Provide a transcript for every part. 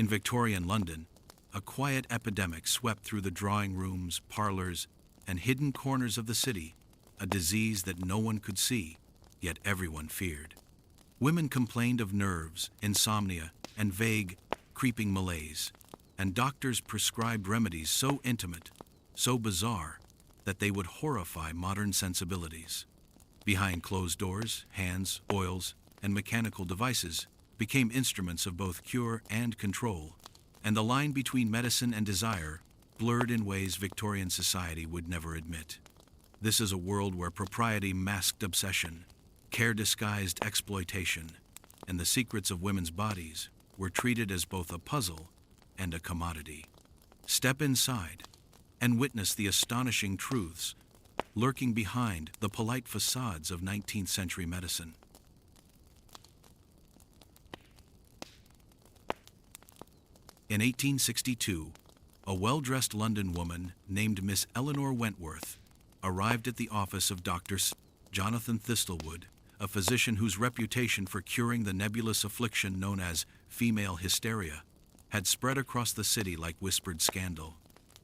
In Victorian London, a quiet epidemic swept through the drawing rooms, parlors, and hidden corners of the city, a disease that no one could see, yet everyone feared. Women complained of nerves, insomnia, and vague, creeping malaise, and doctors prescribed remedies so intimate, so bizarre, that they would horrify modern sensibilities. Behind closed doors, hands, oils, and mechanical devices became instruments of both cure and control, and the line between medicine and desire blurred in ways Victorian society would never admit. This is a world where propriety masked obsession, care disguised exploitation, and the secrets of women's bodies were treated as both a puzzle and a commodity. Step inside and witness the astonishing truths lurking behind the polite facades of 19th century medicine. In 1862, a well-dressed London woman named Miss Eleanor Wentworth arrived at the office of Dr. Jonathan Thistlewood, a physician whose reputation for curing the nebulous affliction known as female hysteria had spread across the city like whispered scandal.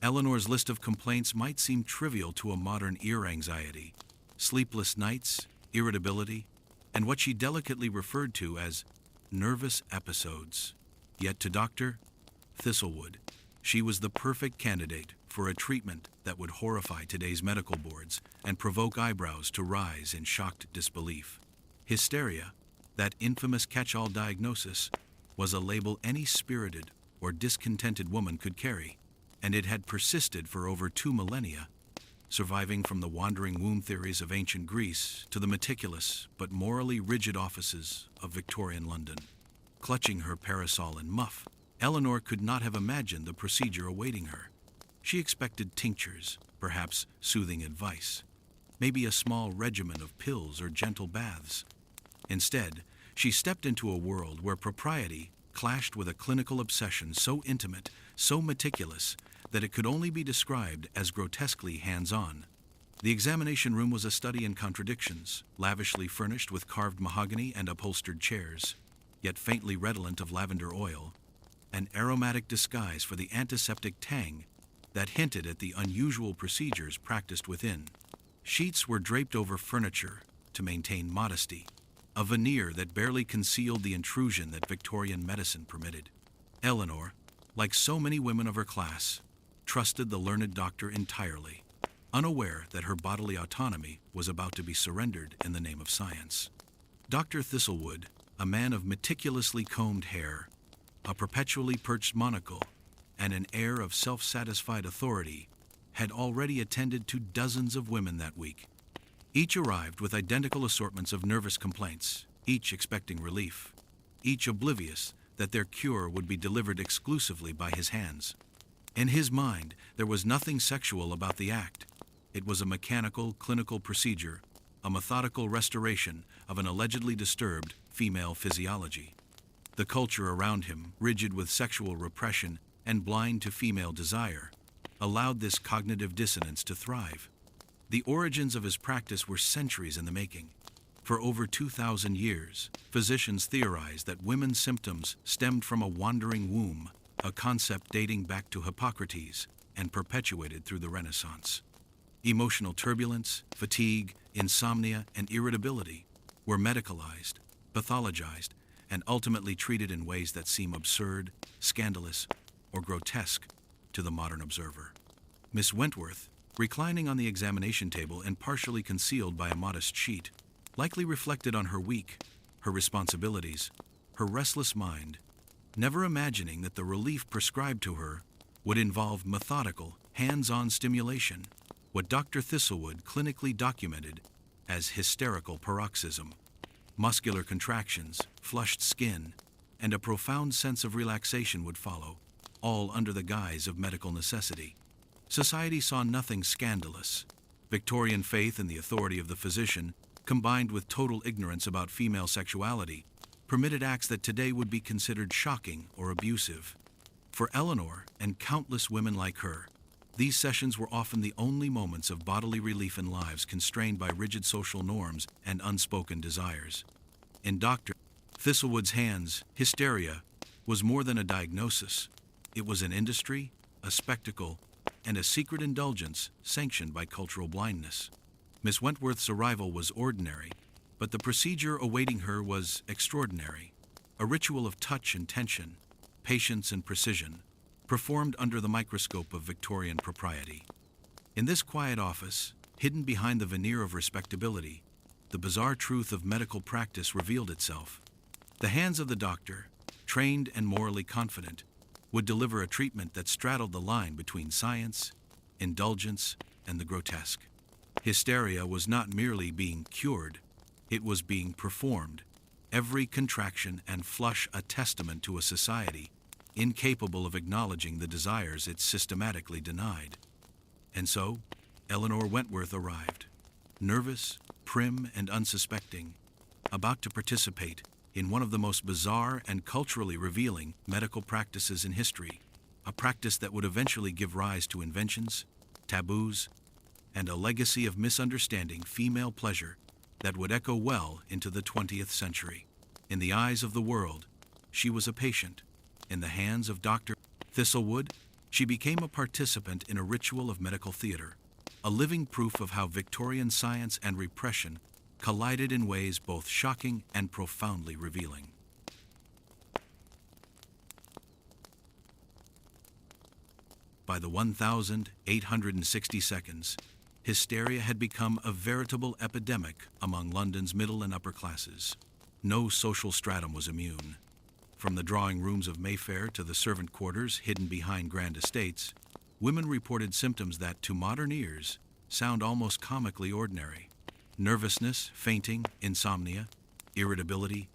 Eleanor's list of complaints might seem trivial to a modern ear: anxiety, sleepless nights, irritability, and what she delicately referred to as nervous episodes. Yet to Dr. Thistlewood, she was the perfect candidate for a treatment that would horrify today's medical boards and provoke eyebrows to rise in shocked disbelief. Hysteria, that infamous catch-all diagnosis, was a label any spirited or discontented woman could carry, and it had persisted for over 2 millennia, surviving from the wandering womb theories of ancient Greece to the meticulous but morally rigid offices of Victorian London. Clutching her parasol and muff, Eleanor could not have imagined the procedure awaiting her. She expected tinctures, perhaps soothing advice, maybe a small regimen of pills or gentle baths. Instead, she stepped into a world where propriety clashed with a clinical obsession so intimate, so meticulous, that it could only be described as grotesquely hands-on. The examination room was a study in contradictions, lavishly furnished with carved mahogany and upholstered chairs, yet faintly redolent of lavender oil, an aromatic disguise for the antiseptic tang that hinted at the unusual procedures practiced within. Sheets were draped over furniture to maintain modesty, a veneer that barely concealed the intrusion that Victorian medicine permitted. Eleanor, like so many women of her class, trusted the learned doctor entirely, unaware that her bodily autonomy was about to be surrendered in the name of science. Dr. Thistlewood, a man of meticulously combed hair, a perpetually perched monocle, and an air of self-satisfied authority, had already attended to dozens of women that week. Each arrived with identical assortments of nervous complaints, each expecting relief, each oblivious that their cure would be delivered exclusively by his hands. In his mind, there was nothing sexual about the act. It was a mechanical, clinical procedure, a methodical restoration of an allegedly disturbed female physiology. The culture around him, rigid with sexual repression and blind to female desire, allowed this cognitive dissonance to thrive. The origins of his practice were centuries in the making. For over 2,000 years, physicians theorized that women's symptoms stemmed from a wandering womb, a concept dating back to Hippocrates and perpetuated through the Renaissance. Emotional turbulence, fatigue, insomnia, and irritability were medicalized, pathologized, and ultimately treated in ways that seem absurd, scandalous, or grotesque to the modern observer. Miss Wentworth, reclining on the examination table and partially concealed by a modest sheet, likely reflected on her week, her responsibilities, her restless mind, never imagining that the relief prescribed to her would involve methodical, hands-on stimulation, what Dr. Thistlewood clinically documented as hysterical paroxysm. Muscular contractions, flushed skin, and a profound sense of relaxation would follow, all under the guise of medical necessity. Society saw nothing scandalous. Victorian faith in the authority of the physician, combined with total ignorance about female sexuality, permitted acts that today would be considered shocking or abusive. For Eleanor and countless women like her, these sessions were often the only moments of bodily relief in lives constrained by rigid social norms and unspoken desires. In Dr. Thistlewood's hands, hysteria was more than a diagnosis. It was an industry, a spectacle, and a secret indulgence sanctioned by cultural blindness. Miss Wentworth's arrival was ordinary, but the procedure awaiting her was extraordinary. A ritual of touch and tension, patience and precision, performed under the microscope of Victorian propriety. In this quiet office, hidden behind the veneer of respectability, the bizarre truth of medical practice revealed itself. The hands of the doctor, trained and morally confident, would deliver a treatment that straddled the line between science, indulgence, and the grotesque. Hysteria was not merely being cured, it was being performed, every contraction and flush a testament to a society incapable of acknowledging the desires it systematically denied. And so, Eleanor Wentworth arrived, nervous, prim, and unsuspecting, about to participate in one of the most bizarre and culturally revealing medical practices in history, a practice that would eventually give rise to inventions, taboos, and a legacy of misunderstanding female pleasure that would echo well into the 20th century. In the eyes of the world, she was a patient. In the hands of Dr. Thistlewood, she became a participant in a ritual of medical theater, a living proof of how Victorian science and repression collided in ways both shocking and profoundly revealing. By the 1,860 seconds, hysteria had become a veritable epidemic among London's middle and upper classes. No social stratum was immune. From the drawing rooms of Mayfair to the servant quarters hidden behind grand estates, women reported symptoms that, to modern ears, sound almost comically ordinary. Nervousness, fainting, insomnia, irritability,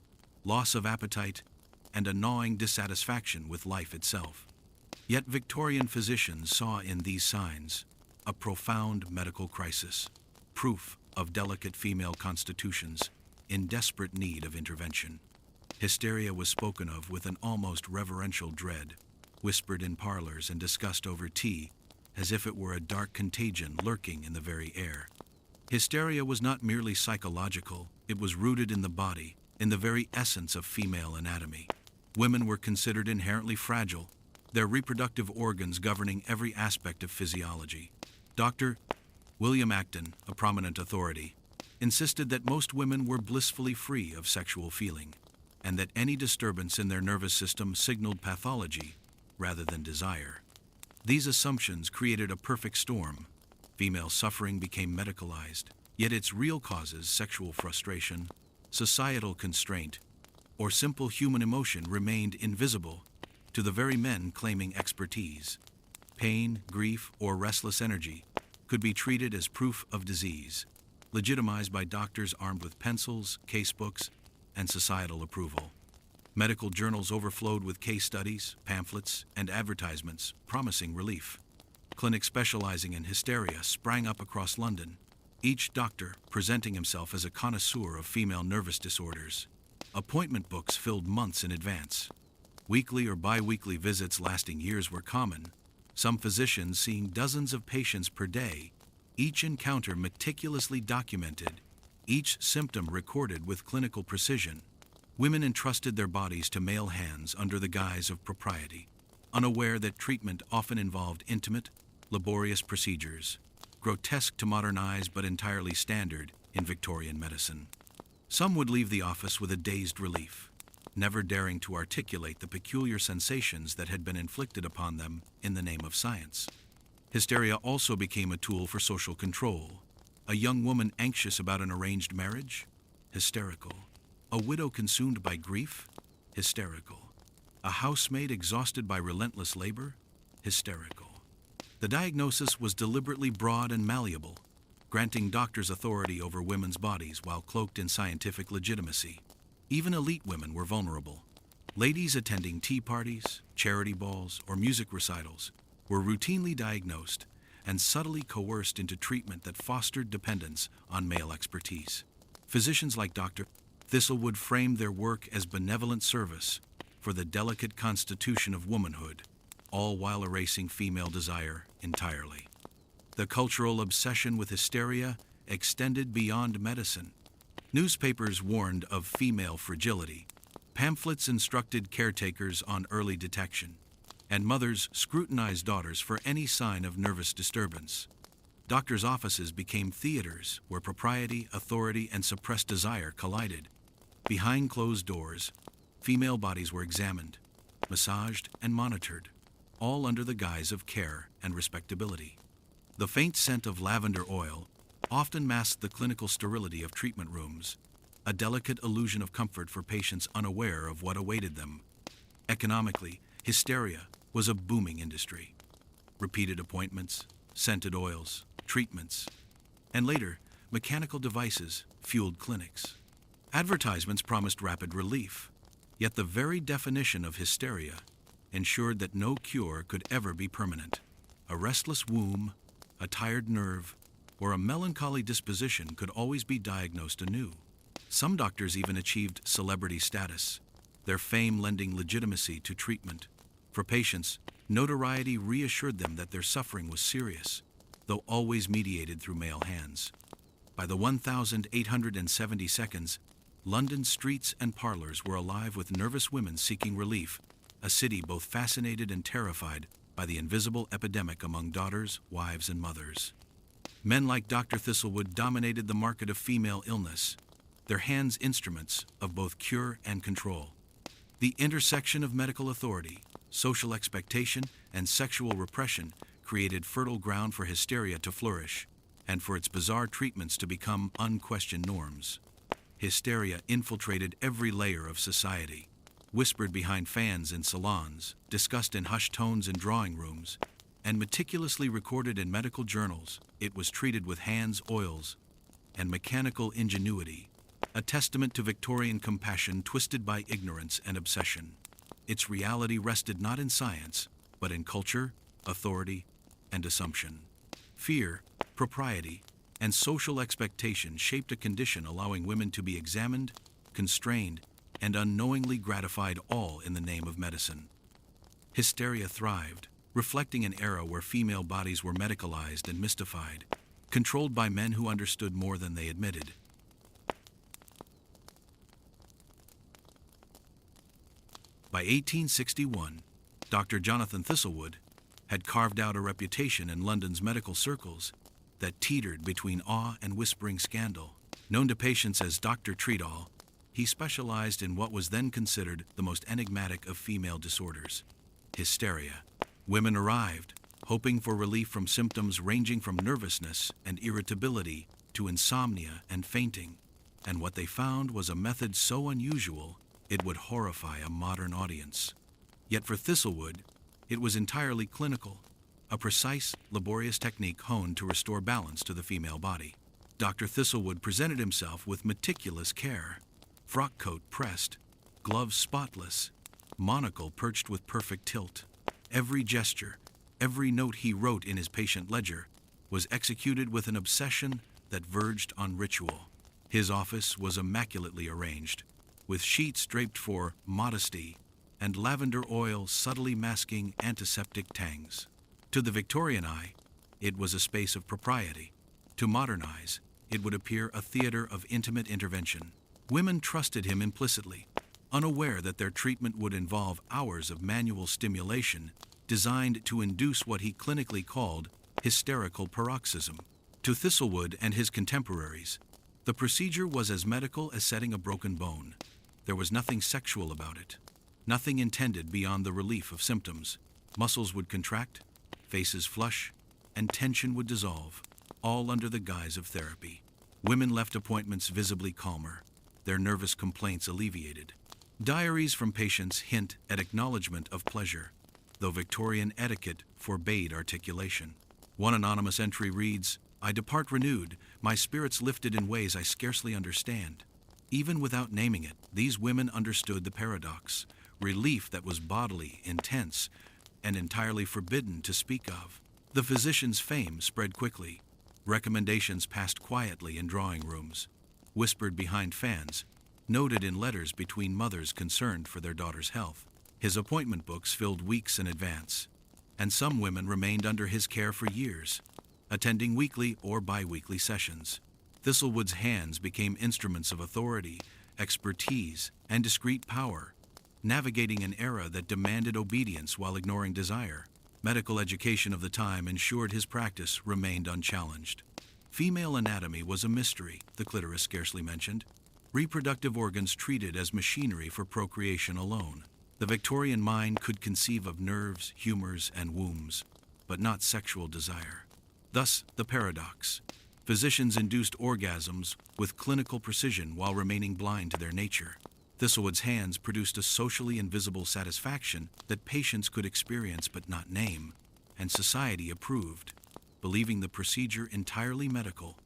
loss of appetite, and a gnawing dissatisfaction with life itself. Yet Victorian physicians saw in these signs a profound medical crisis, proof of delicate female constitutions in desperate need of intervention. Hysteria was spoken of with an almost reverential dread, whispered in parlors and discussed over tea, as if it were a dark contagion lurking in the very air. Hysteria was not merely psychological, it was rooted in the body, in the very essence of female anatomy. Women were considered inherently fragile, their reproductive organs governing every aspect of physiology. Dr. William Acton, a prominent authority, insisted that most women were blissfully free of sexual feeling, and that any disturbance in their nervous system signaled pathology rather than desire. These assumptions created a perfect storm. Female suffering became medicalized, yet its real causes, sexual frustration, societal constraint, or simple human emotion, remained invisible to the very men claiming expertise. Pain, grief, or restless energy could be treated as proof of disease, legitimized by doctors armed with pencils, casebooks, and societal approval. Medical journals overflowed with case studies, pamphlets, and advertisements promising relief. Clinics specializing in hysteria sprang up across London, each doctor presenting himself as a connoisseur of female nervous disorders. Appointment books filled months in advance. Weekly or bi-weekly visits lasting years were common, some physicians seeing dozens of patients per day, each encounter meticulously documented, each symptom recorded with clinical precision. Women entrusted their bodies to male hands under the guise of propriety, unaware that treatment often involved intimate, laborious procedures, grotesque to modern eyes but entirely standard in Victorian medicine. Some would leave the office with a dazed relief, never daring to articulate the peculiar sensations that had been inflicted upon them in the name of science. Hysteria also became a tool for social control. A young woman anxious about an arranged marriage? Hysterical. A widow consumed by grief? Hysterical. A housemaid exhausted by relentless labor? Hysterical. The diagnosis was deliberately broad and malleable, granting doctors authority over women's bodies while cloaked in scientific legitimacy. Even elite women were vulnerable. Ladies attending tea parties, charity balls, or music recitals were routinely diagnosed and subtly coerced into treatment that fostered dependence on male expertise. Physicians like Dr. Thistlewood framed their work as benevolent service for the delicate constitution of womanhood, all while erasing female desire entirely. The cultural obsession with hysteria extended beyond medicine. Newspapers warned of female fragility, Pamphlets instructed caretakers on early detection, and mothers scrutinized daughters for any sign of nervous disturbance. Doctors' offices became theaters where propriety, authority, and suppressed desire collided. Behind closed doors, female bodies were examined, massaged, and monitored, all under the guise of care and respectability. The faint scent of lavender oil often masked the clinical sterility of treatment rooms, a delicate illusion of comfort for patients unaware of what awaited them. Economically, hysteria was a booming industry. Repeated appointments, scented oils, treatments, and later, mechanical devices fueled clinics. Advertisements promised rapid relief, yet the very definition of hysteria ensured that no cure could ever be permanent. A restless womb, a tired nerve, or a melancholy disposition could always be diagnosed anew. Some doctors even achieved celebrity status, their fame lending legitimacy to treatment. For patients, notoriety reassured them that their suffering was serious, though always mediated through male hands. By the 1870s, London's streets and parlors were alive with nervous women seeking relief, a city both fascinated and terrified by the invisible epidemic among daughters, wives, and mothers. Men like Dr. Thistlewood dominated the market of female illness, their hands instruments of both cure and control. The intersection of medical authority, social expectation, and sexual repression created fertile ground for hysteria to flourish, and for its bizarre treatments to become unquestioned norms. Hysteria infiltrated every layer of society, whispered behind fans in salons, discussed in hushed tones in drawing rooms, and meticulously recorded in medical journals. It was treated with hands, oils, and mechanical ingenuity, a testament to Victorian compassion twisted by ignorance and obsession. Its reality rested not in science, but in culture, authority, and assumption. Fear, propriety, and social expectation shaped a condition allowing women to be examined, constrained, and unknowingly gratified, all in the name of medicine. Hysteria thrived, reflecting an era where female bodies were medicalized and mystified, controlled by men who understood more than they admitted. By 1861, Dr. Jonathan Thistlewood had carved out a reputation in London's medical circles that teetered between awe and whispering scandal. Known to patients as Dr. Treat-all, he specialized in what was then considered the most enigmatic of female disorders, hysteria. Women arrived, hoping for relief from symptoms ranging from nervousness and irritability to insomnia and fainting, and what they found was a method so unusual it would horrify a modern audience. Yet for Thistlewood, it was entirely clinical, a precise, laborious technique honed to restore balance to the female body. Dr. Thistlewood presented himself with meticulous care, frock coat pressed, gloves spotless, monocle perched with perfect tilt. Every gesture, every note he wrote in his patient ledger was executed with an obsession that verged on ritual. His office was immaculately arranged, with sheets draped for modesty and lavender oil subtly masking antiseptic tangs. To the Victorian eye, it was a space of propriety. To modern eyes, it would appear a theater of intimate intervention. Women trusted him implicitly, unaware that their treatment would involve hours of manual stimulation designed to induce what he clinically called hysterical paroxysm. To Thistlewood and his contemporaries, the procedure was as medical as setting a broken bone. There was nothing sexual about it, nothing intended beyond the relief of symptoms. Muscles would contract, faces flush, and tension would dissolve, all under the guise of therapy. Women left appointments visibly calmer, their nervous complaints alleviated. Diaries from patients hint at acknowledgement of pleasure, though Victorian etiquette forbade articulation. One anonymous entry reads, "I depart renewed, my spirits lifted in ways I scarcely understand." Even without naming it, these women understood the paradox, relief that was bodily, intense, and entirely forbidden to speak of. The physician's fame spread quickly. Recommendations passed quietly in drawing rooms, whispered behind fans, noted in letters between mothers concerned for their daughter's health. His appointment books filled weeks in advance, and some women remained under his care for years, attending weekly or bi-weekly sessions. Thistlewood's hands became instruments of authority, expertise, and discrete power, navigating an era that demanded obedience while ignoring desire. Medical education of the time ensured his practice remained unchallenged. Female anatomy was a mystery, the clitoris scarcely mentioned. Reproductive organs treated as machinery for procreation alone. The Victorian mind could conceive of nerves, humors, and wombs, but not sexual desire. Thus, the paradox. Physicians induced orgasms with clinical precision while remaining blind to their nature. Thistlewood's hands produced a socially invisible satisfaction that patients could experience but not name, and society approved, believing the procedure entirely medical.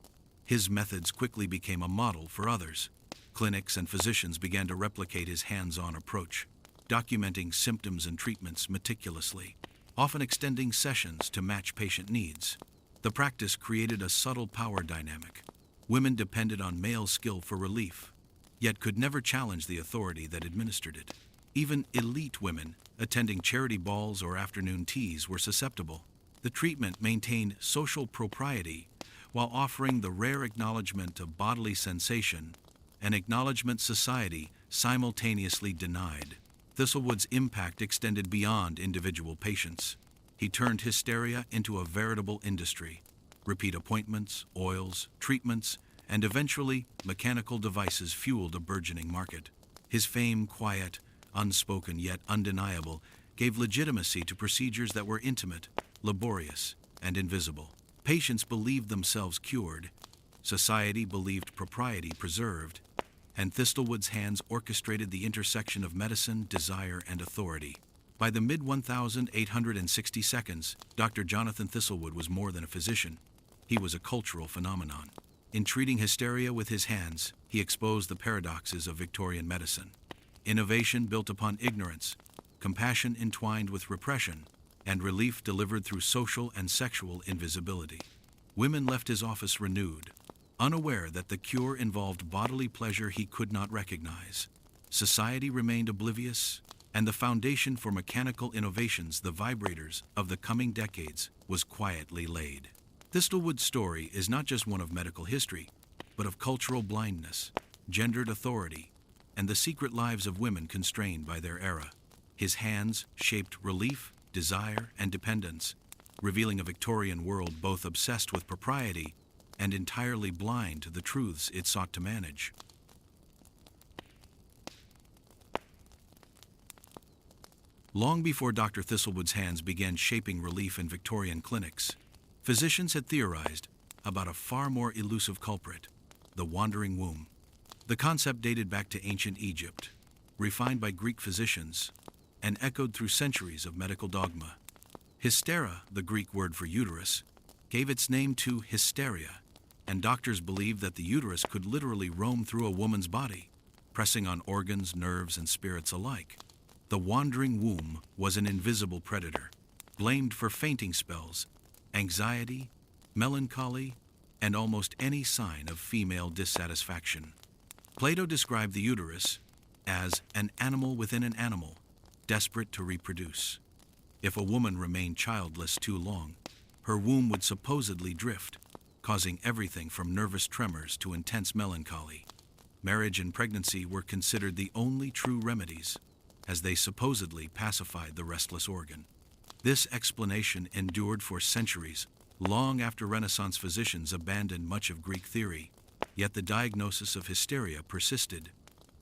His methods quickly became a model for others. Clinics and physicians began to replicate his hands-on approach, documenting symptoms and treatments meticulously, often extending sessions to match patient needs. The practice created a subtle power dynamic. Women depended on male skill for relief, yet could never challenge the authority that administered it. Even elite women, attending charity balls or afternoon teas, were susceptible. The treatment maintained social propriety while offering the rare acknowledgement of bodily sensation, an acknowledgement society simultaneously denied. Thistlewood's impact extended beyond individual patients. He turned hysteria into a veritable industry. Repeat appointments, oils, treatments, and eventually mechanical devices fueled a burgeoning market. His fame, quiet, unspoken yet undeniable, gave legitimacy to procedures that were intimate, laborious, and invisible. Patients believed themselves cured, society believed propriety preserved, and Thistlewood's hands orchestrated the intersection of medicine, desire, and authority. By the mid-1860s, Dr. Jonathan Thistlewood was more than a physician. He was a cultural phenomenon. In treating hysteria with his hands, he exposed the paradoxes of Victorian medicine. Innovation built upon ignorance, compassion entwined with repression, and relief delivered through social and sexual invisibility. Women left his office renewed, unaware that the cure involved bodily pleasure he could not recognize. Society remained oblivious, and the foundation for mechanical innovations, the vibrators of the coming decades, was quietly laid. Thistlewood's story is not just one of medical history, but of cultural blindness, gendered authority, and the secret lives of women constrained by their era. His hands shaped relief, desire, and dependence, revealing a Victorian world both obsessed with propriety and entirely blind to the truths it sought to manage. Long before Dr. Thistlewood's hands began shaping relief in Victorian clinics, physicians had theorized about a far more elusive culprit, the wandering womb. The concept dated back to ancient Egypt, refined by Greek physicians, and echoed through centuries of medical dogma. Hystera, the Greek word for uterus, gave its name to hysteria, and doctors believed that the uterus could literally roam through a woman's body, pressing on organs, nerves, and spirits alike. The wandering womb was an invisible predator, blamed for fainting spells, anxiety, melancholy, and almost any sign of female dissatisfaction. Plato described the uterus as an animal within an animal, desperate to reproduce. If a woman remained childless too long, her womb would supposedly drift, causing everything from nervous tremors to intense melancholy. Marriage and pregnancy were considered the only true remedies, as they supposedly pacified the restless organ. This explanation endured for centuries, long after Renaissance physicians abandoned much of Greek theory, yet the diagnosis of hysteria persisted.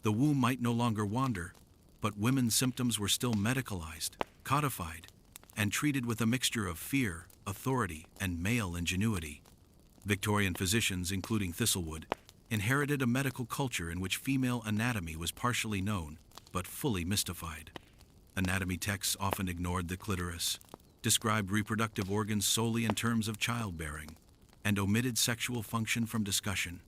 The womb might no longer wander, but women's symptoms were still medicalized, codified, and treated with a mixture of fear, authority, and male ingenuity. Victorian physicians, including Thistlewood, inherited a medical culture in which female anatomy was partially known, but fully mystified. Anatomy texts often ignored the clitoris, described reproductive organs solely in terms of childbearing, and omitted sexual function from discussion.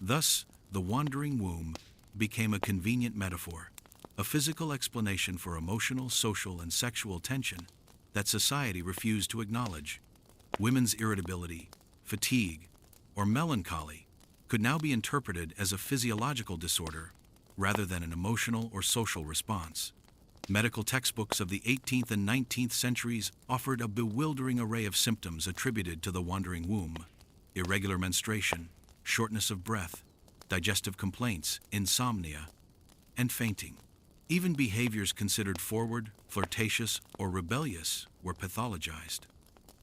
Thus, the wandering womb became a convenient metaphor, a physical explanation for emotional, social, and sexual tension that society refused to acknowledge. Women's irritability, fatigue, or melancholy could now be interpreted as a physiological disorder rather than an emotional or social response. Medical textbooks of the 18th and 19th centuries offered a bewildering array of symptoms attributed to the wandering womb: irregular menstruation, shortness of breath, digestive complaints, insomnia, and fainting. Even behaviors considered forward, flirtatious, or rebellious were pathologized.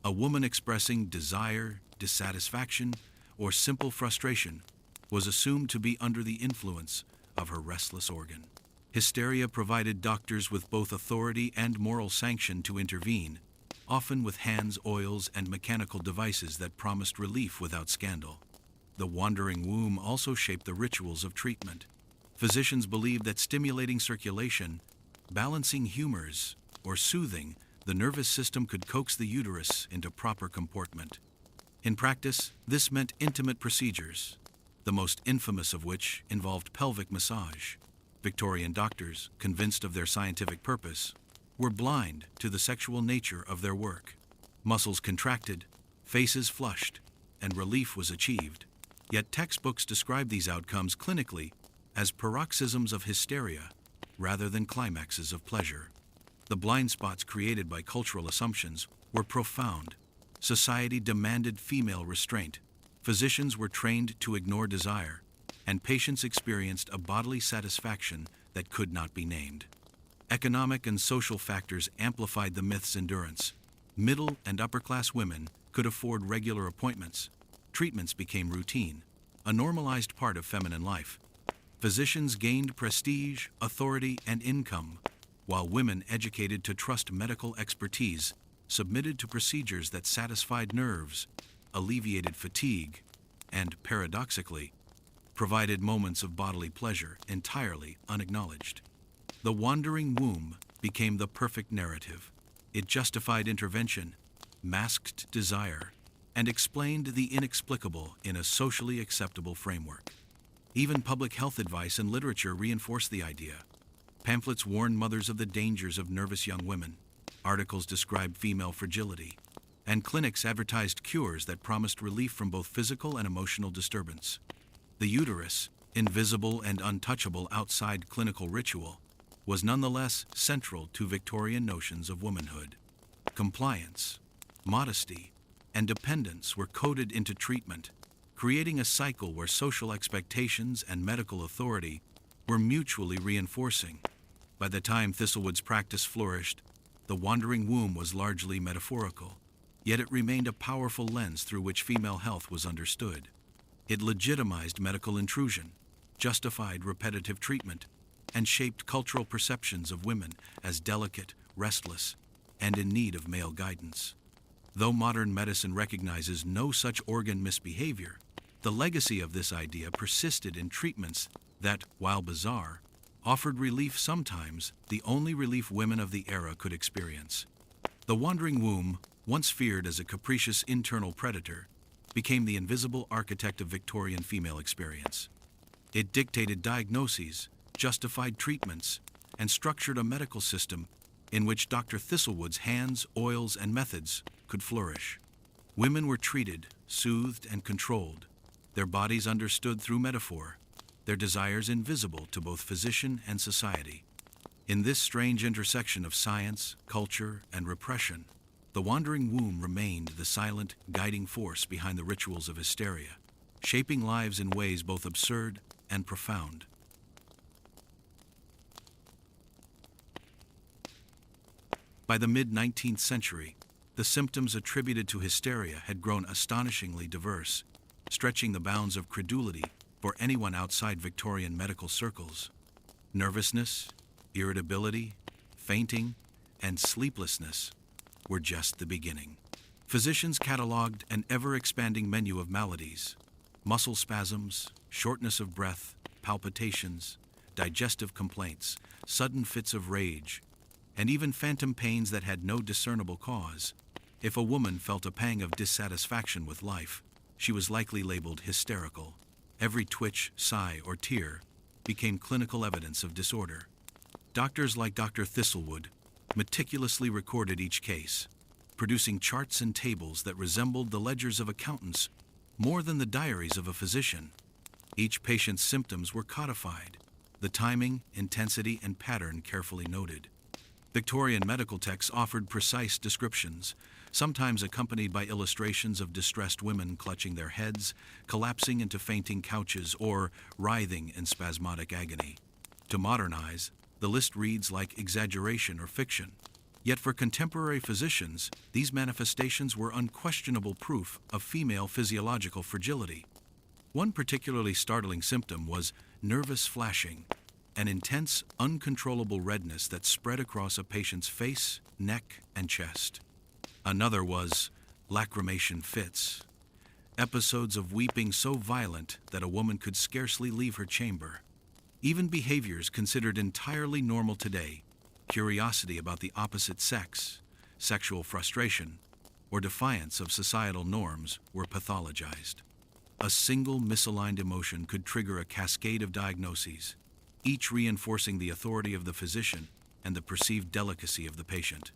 A woman expressing desire, dissatisfaction, or simple frustration was assumed to be under the influence of her restless organ. Hysteria provided doctors with both authority and moral sanction to intervene, often with hands, oils, and mechanical devices that promised relief without scandal. The wandering womb also shaped the rituals of treatment. Physicians believed that stimulating circulation, balancing humors, or soothing the nervous system could coax the uterus into proper comportment. In practice, this meant intimate procedures, the most infamous of which involved pelvic massage. Victorian doctors, convinced of their scientific purpose, were blind to the sexual nature of their work. Muscles contracted, faces flushed, and relief was achieved. Yet textbooks describe these outcomes clinically as paroxysms of hysteria rather than climaxes of pleasure. The blind spots created by cultural assumptions were profound. Society demanded female restraint. Physicians were trained to ignore desire, and patients experienced a bodily satisfaction that could not be named. Economic and social factors amplified the myth's endurance. Middle and upper-class women could afford regular appointments. Treatments became routine, a normalized part of feminine life. Physicians gained prestige, authority, and income, while women educated to trust medical expertise submitted to procedures that satisfied nerves, alleviated fatigue, and, paradoxically, provided moments of bodily pleasure entirely unacknowledged. The wandering womb became the perfect narrative. It justified intervention, masked desire, and explained the inexplicable in a socially acceptable framework. Even public health advice and literature reinforced the idea. Pamphlets warned mothers of the dangers of nervous young women. Articles described female fragility, and clinics advertised cures that promised relief from both physical and emotional disturbance. The uterus, invisible and untouchable outside clinical ritual, was nonetheless central to Victorian notions of womanhood. Compliance, modesty, and dependence were coded into treatment, creating a cycle where social expectations and medical authority were mutually reinforcing. By the time Thistlewood's practice flourished, the wandering womb was largely metaphorical, yet it remained a powerful lens through which female health was understood. It legitimized medical intrusion, justified repetitive treatment, and shaped cultural perceptions of women as delicate, restless, and in need of male guidance. Though modern medicine recognizes no such organ misbehavior, the legacy of this idea persisted in treatments that, while bizarre, offered relief, sometimes the only relief women of the era could experience. The wandering womb, once feared as a capricious internal predator, became the invisible architect of Victorian female experience. It dictated diagnoses, justified treatments, and structured a medical system in which Dr. Thistlewood's hands, oils, and methods could flourish. Women were treated, soothed, and controlled, their bodies understood through metaphor, their desires invisible to both physician and society. In this strange intersection of science, culture, and repression, the wandering womb remained the silent, guiding force behind the rituals of hysteria, shaping lives in ways both absurd and profound. By the mid-19th century, the symptoms attributed to hysteria had grown astonishingly diverse, stretching the bounds of credulity for anyone outside Victorian medical circles. Nervousness, irritability, fainting, and sleeplessness were just the beginning. Physicians cataloged an ever-expanding menu of maladies: muscle spasms, shortness of breath, palpitations, digestive complaints, sudden fits of rage, and even phantom pains that had no discernible cause. If a woman felt a pang of dissatisfaction with life, she was likely labeled hysterical. Every twitch, sigh, or tear became clinical evidence of disorder. Doctors like Dr. Thistlewood meticulously recorded each case, producing charts and tables that resembled the ledgers of accountants more than the diaries of a physician. Each patient's symptoms were codified, the timing, intensity, and pattern carefully noted. Victorian medical texts offered precise descriptions, sometimes accompanied by illustrations of distressed women clutching their heads, collapsing into fainting couches, or writhing in spasmodic agony. To modernize, the list reads like exaggeration or fiction. Yet for contemporary physicians, these manifestations were unquestionable proof of female physiological fragility. One particularly startling symptom was nervous flashing, an intense, uncontrollable redness that spread across a patient's face, neck, and chest. Another was lacrimation fits, episodes of weeping so violent that a woman could scarcely leave her chamber. Even behaviors considered entirely normal today, curiosity about the opposite sex, sexual frustration, or defiance of societal norms, were pathologized. A single misaligned emotion could trigger a cascade of diagnoses, each reinforcing the authority of the physician and the perceived delicacy of the patient.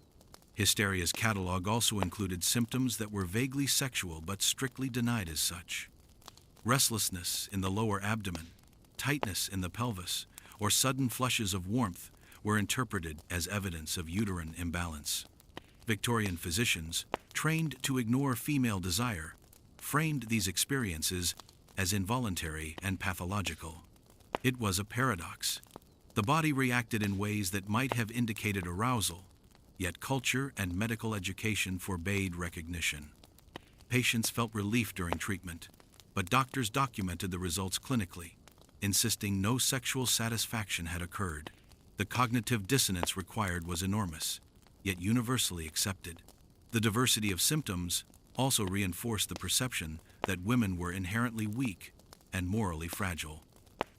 Hysteria's catalog also included symptoms that were vaguely sexual but strictly denied as such. Restlessness in the lower abdomen, tightness in the pelvis, or sudden flushes of warmth were interpreted as evidence of uterine imbalance. Victorian physicians, trained to ignore female desire, framed these experiences as involuntary and pathological. It was a paradox. The body reacted in ways that might have indicated arousal, yet culture and medical education forbade recognition. Patients felt relief during treatment, but doctors documented the results clinically, insisting no sexual satisfaction had occurred. The cognitive dissonance required was enormous, yet universally accepted. The diversity of symptoms also reinforced the perception that women were inherently weak and morally fragile.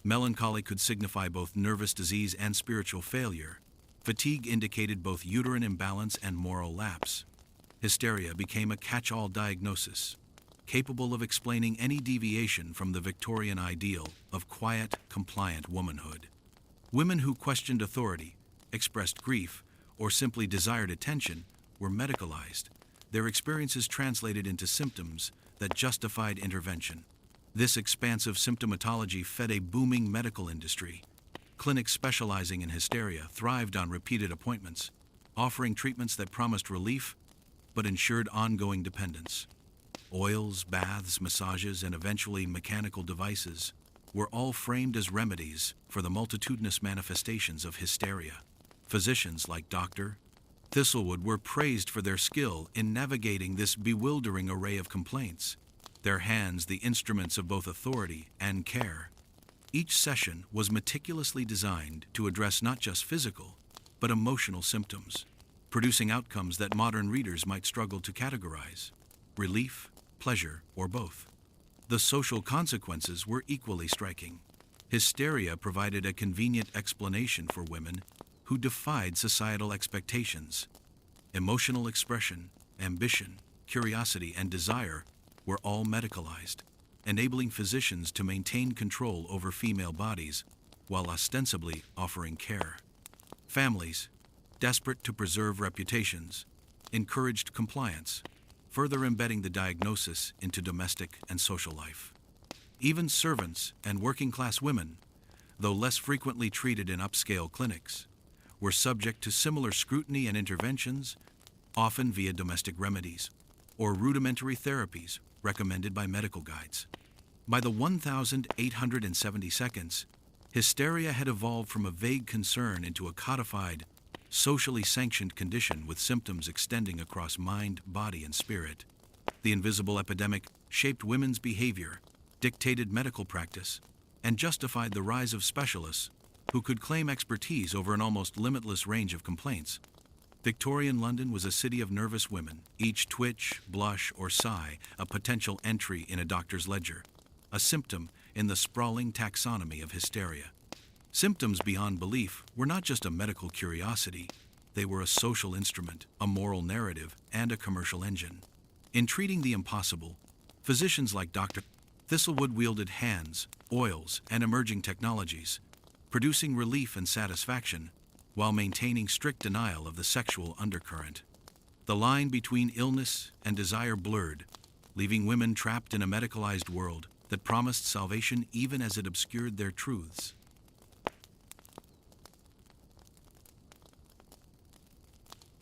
Melancholy could signify both nervous disease and spiritual failure. Fatigue indicated both uterine imbalance and moral lapse. Hysteria became a catch-all diagnosis, capable of explaining any deviation from the Victorian ideal of quiet, compliant womanhood. Women who questioned authority, expressed grief, or simply desired attention were medicalized, their experiences translated into symptoms that justified intervention. This expansive symptomatology fed a booming medical industry. Clinics specializing in hysteria thrived on repeated appointments, offering treatments that promised relief but ensured ongoing dependence. Oils, baths, massages, and eventually mechanical devices were all framed as remedies for the multitudinous manifestations of hysteria. Physicians like Dr. Thistlewood were praised for their skill in navigating this bewildering array of complaints, their hands the instruments of both authority and care. Each session was meticulously designed to address not just physical, but emotional symptoms, producing outcomes that modern readers might struggle to categorize: relief, pleasure, or both. The social consequences were equally striking. Hysteria provided a convenient explanation for women who defied societal expectations. Emotional expression, ambition, curiosity, and desire were all medicalized, enabling physicians to maintain control over female bodies while ostensibly offering care. Families, desperate to preserve reputations, encouraged compliance, further embedding the diagnosis into domestic and social life. Even servants and working-class women, though less frequently treated in upscale clinics, were subject to similar scrutiny and interventions, often via domestic remedies or rudimentary therapies recommended by medical guides. By the 1872, hysteria had evolved from a vague concern into a codified, socially sanctioned condition with symptoms extending across mind, body, and spirit. The invisible epidemic shaped women's behavior, dictated medical practice, and justified the rise of specialists who could claim expertise over an almost limitless range of complaints. Victorian London was a city of nervous women, each twitch, blush, or sigh a potential entry in a doctor's ledger, a symptom in the sprawling taxonomy of hysteria. Symptoms beyond belief were not just a medical curiosity, they were a social instrument, a moral narrative, and a commercial engine. In treating the impossible, physicians like Dr. Thistlewood wielded hands, oils, and emerging technologies, producing relief and satisfaction while maintaining strict denial of the sexual undercurrent. The line between illness and desire blurred, leaving women trapped in a medicalized world that promised salvation even as it obscured their truths.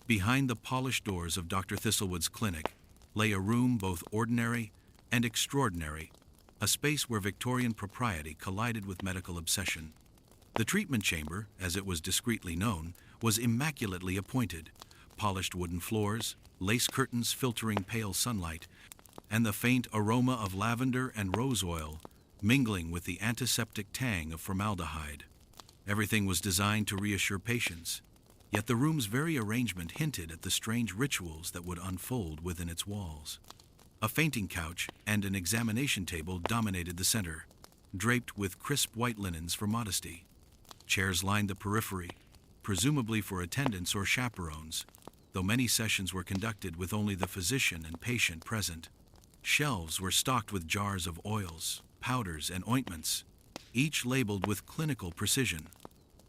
Behind the polished doors of Dr. Thistlewood's clinic lay a room both ordinary and extraordinary, a space where Victorian propriety collided with medical obsession. The treatment chamber, as it was discreetly known, was immaculately appointed: polished wooden floors, lace curtains filtering pale sunlight, and the faint aroma of lavender and rose oil mingling with the antiseptic tang of formaldehyde. Everything was designed to reassure patients, yet the room's very arrangement hinted at the strange rituals that would unfold within its walls. A fainting couch and an examination table dominated the center, draped with crisp white linens for modesty. Chairs lined the periphery, presumably for attendants or chaperones, though many sessions were conducted with only the physician and patient present. Shelves were stocked with jars of oils, powders, and ointments, each labeled with clinical precision.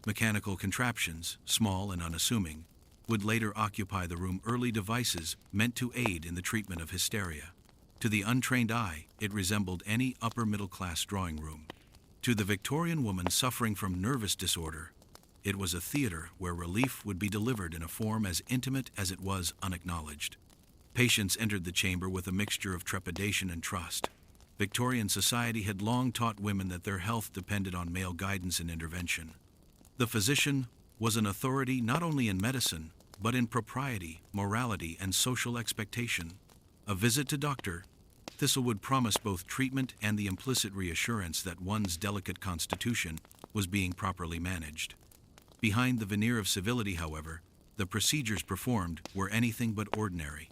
Mechanical contraptions, small and unassuming, would later occupy the room, early devices meant to aid in the treatment of hysteria. To the untrained eye, it resembled any upper-middle-class drawing room. To the Victorian woman suffering from nervous disorder, it was a theater where relief would be delivered in a form as intimate as it was unacknowledged. Patients entered the chamber with a mixture of trepidation and trust. Victorian society had long taught women that their health depended on male guidance and intervention. The physician was an authority not only in medicine, but in propriety, morality, and social expectation. A visit to Dr. Thistlewood promised both treatment and the implicit reassurance that one's delicate constitution was being properly managed. Behind the veneer of civility, however, the procedures performed were anything but ordinary.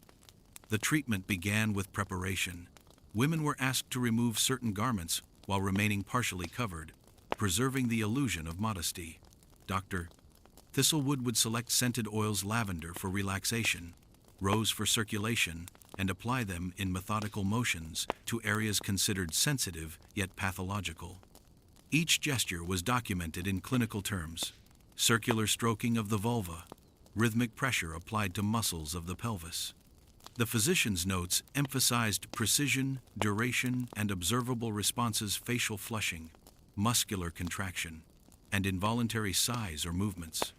The treatment began with preparation. Women were asked to remove certain garments while remaining partially covered, preserving the illusion of modesty. Dr. Thistlewood would select scented oils: lavender for relaxation, rose for circulation, and apply them in methodical motions to areas considered sensitive yet pathological. Each gesture was documented in clinical terms: circular stroking of the vulva, rhythmic pressure applied to muscles of the pelvis. The physician's notes emphasized precision, duration, and observable responses: facial flushing, muscular contraction, and involuntary sighs or movements.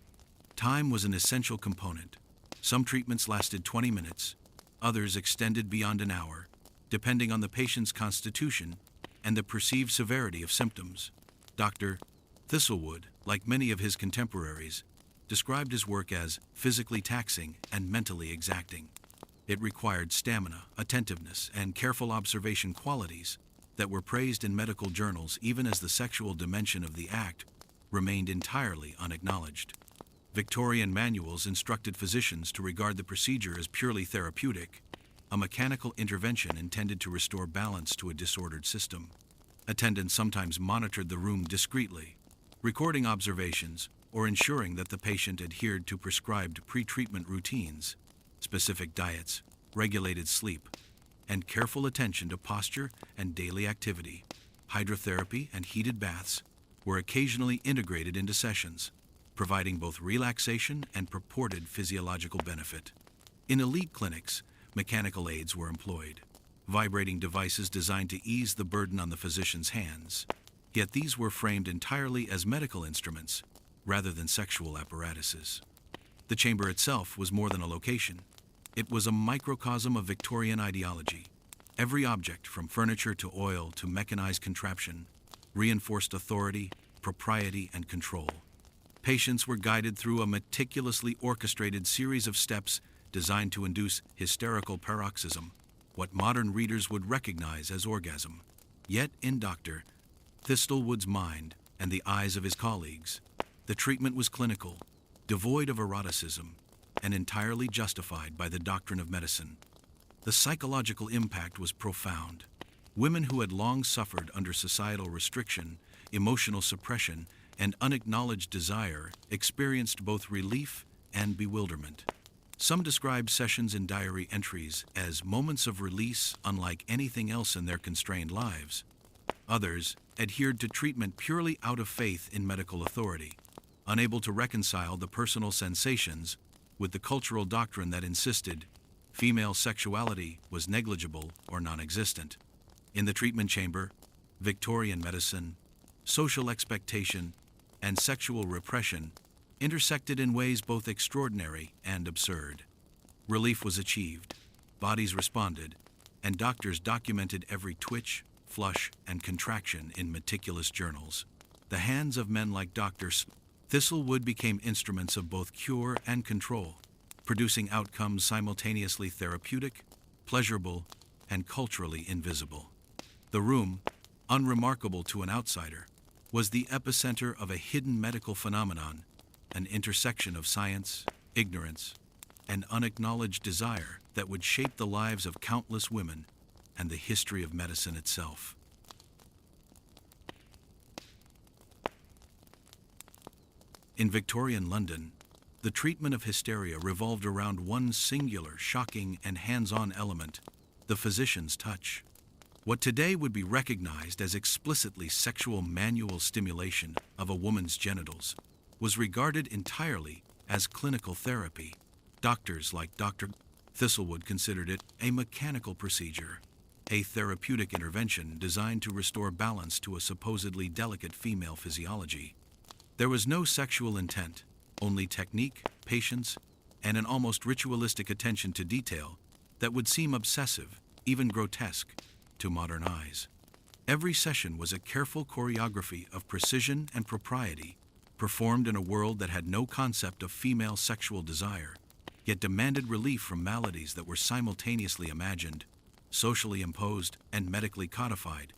Time was an essential component. Some treatments lasted 20 minutes, others extended beyond an hour, depending on the patient's constitution and the perceived severity of symptoms. Dr. Thistlewood, like many of his contemporaries, described his work as physically taxing and mentally exacting. It required stamina, attentiveness, and careful observation, qualities that were praised in medical journals even as the sexual dimension of the act remained entirely unacknowledged. Victorian manuals instructed physicians to regard the procedure as purely therapeutic, a mechanical intervention intended to restore balance to a disordered system. Attendants sometimes monitored the room discreetly, recording observations or ensuring that the patient adhered to prescribed pre-treatment routines. Specific diets, regulated sleep, and careful attention to posture and daily activity. Hydrotherapy and heated baths were occasionally integrated into sessions, providing both relaxation and purported physiological benefit. In elite clinics, mechanical aids were employed, vibrating devices designed to ease the burden on the physician's hands. Yet these were framed entirely as medical instruments, rather than sexual apparatuses. The chamber itself was more than a location. It was a microcosm of Victorian ideology. Every object, from furniture to oil to mechanized contraption, reinforced authority, propriety, and control. Patients were guided through a meticulously orchestrated series of steps designed to induce hysterical paroxysm, what modern readers would recognize as orgasm. Yet in Dr. Thistlewood's mind and the eyes of his colleagues, the treatment was clinical, devoid of eroticism, and entirely justified by the doctrine of medicine. The psychological impact was profound. Women who had long suffered under societal restriction, emotional suppression, and unacknowledged desire experienced both relief and bewilderment. Some described sessions in diary entries as moments of release unlike anything else in their constrained lives. Others adhered to treatment purely out of faith in medical authority, unable to reconcile the personal sensations with the cultural doctrine that insisted female sexuality was negligible or non-existent. In the treatment chamber, Victorian medicine, social expectation, and sexual repression intersected in ways both extraordinary and absurd. Relief was achieved, bodies responded, and doctors documented every twitch, flush, and contraction in meticulous journals. The hands of men like Dr. Thistlewood became instruments of both cure and control, producing outcomes simultaneously therapeutic, pleasurable, and culturally invisible. The room, unremarkable to an outsider, was the epicenter of a hidden medical phenomenon, an intersection of science, ignorance, and unacknowledged desire that would shape the lives of countless women and the history of medicine itself. In Victorian London, the treatment of hysteria revolved around one singular, shocking, and hands-on element: the physician's touch. What today would be recognized as explicitly sexual manual stimulation of a woman's genitals was regarded entirely as clinical therapy. Doctors like Dr. Thistlewood considered it a mechanical procedure, a therapeutic intervention designed to restore balance to a supposedly delicate female physiology. There was no sexual intent, only technique, patience, and an almost ritualistic attention to detail that would seem obsessive, even grotesque, to modern eyes. Every session was a careful choreography of precision and propriety, performed in a world that had no concept of female sexual desire, yet demanded relief from maladies that were simultaneously imagined, socially imposed, and medically codified.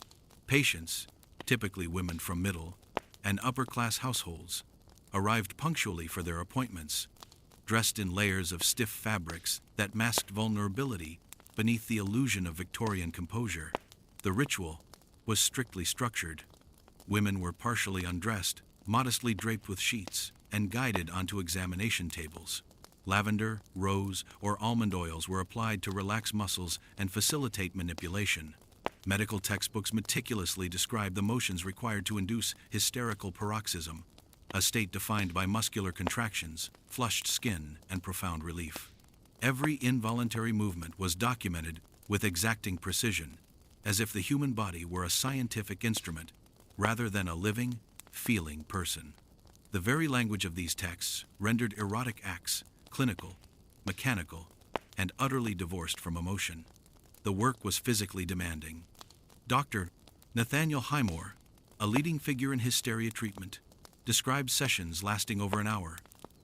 Patients, typically women from middle and upper-class households, arrived punctually for their appointments, dressed in layers of stiff fabrics that masked vulnerability beneath the illusion of Victorian composure. The ritual was strictly structured. Women were partially undressed, modestly draped with sheets, and guided onto examination tables. Lavender, rose, or almond oils were applied to relax muscles and facilitate manipulation. Medical textbooks meticulously describe the motions required to induce hysterical paroxysm, a state defined by muscular contractions, flushed skin, and profound relief. Every involuntary movement was documented with exacting precision, as if the human body were a scientific instrument rather than a living, feeling person. The very language of these texts rendered erotic acts clinical, mechanical, and utterly divorced from emotion. The work was physically demanding. Dr. Nathaniel Highmore, a leading figure in hysteria treatment, described sessions lasting over an hour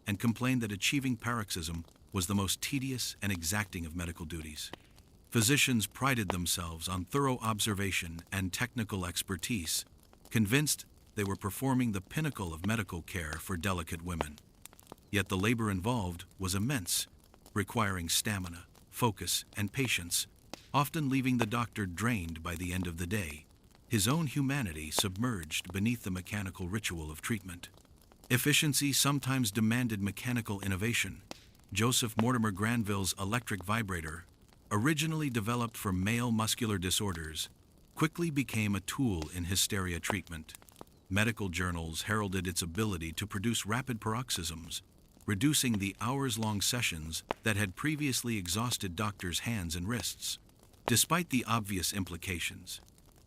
and complained that achieving paroxysm was the most tedious and exacting of medical duties. Physicians prided themselves on thorough observation and technical expertise, convinced they were performing the pinnacle of medical care for delicate women. Yet the labor involved was immense, requiring stamina, focus, and patience, often leaving the doctor drained by the end of the day, his own humanity submerged beneath the mechanical ritual of treatment. Efficiency sometimes demanded mechanical innovation. Joseph Mortimer Granville's electric vibrator, originally developed for male muscular disorders, quickly became a tool in hysteria treatment. Medical journals heralded its ability to produce rapid paroxysms, reducing the hours-long sessions that had previously exhausted doctors' hands and wrists. Despite the obvious implications,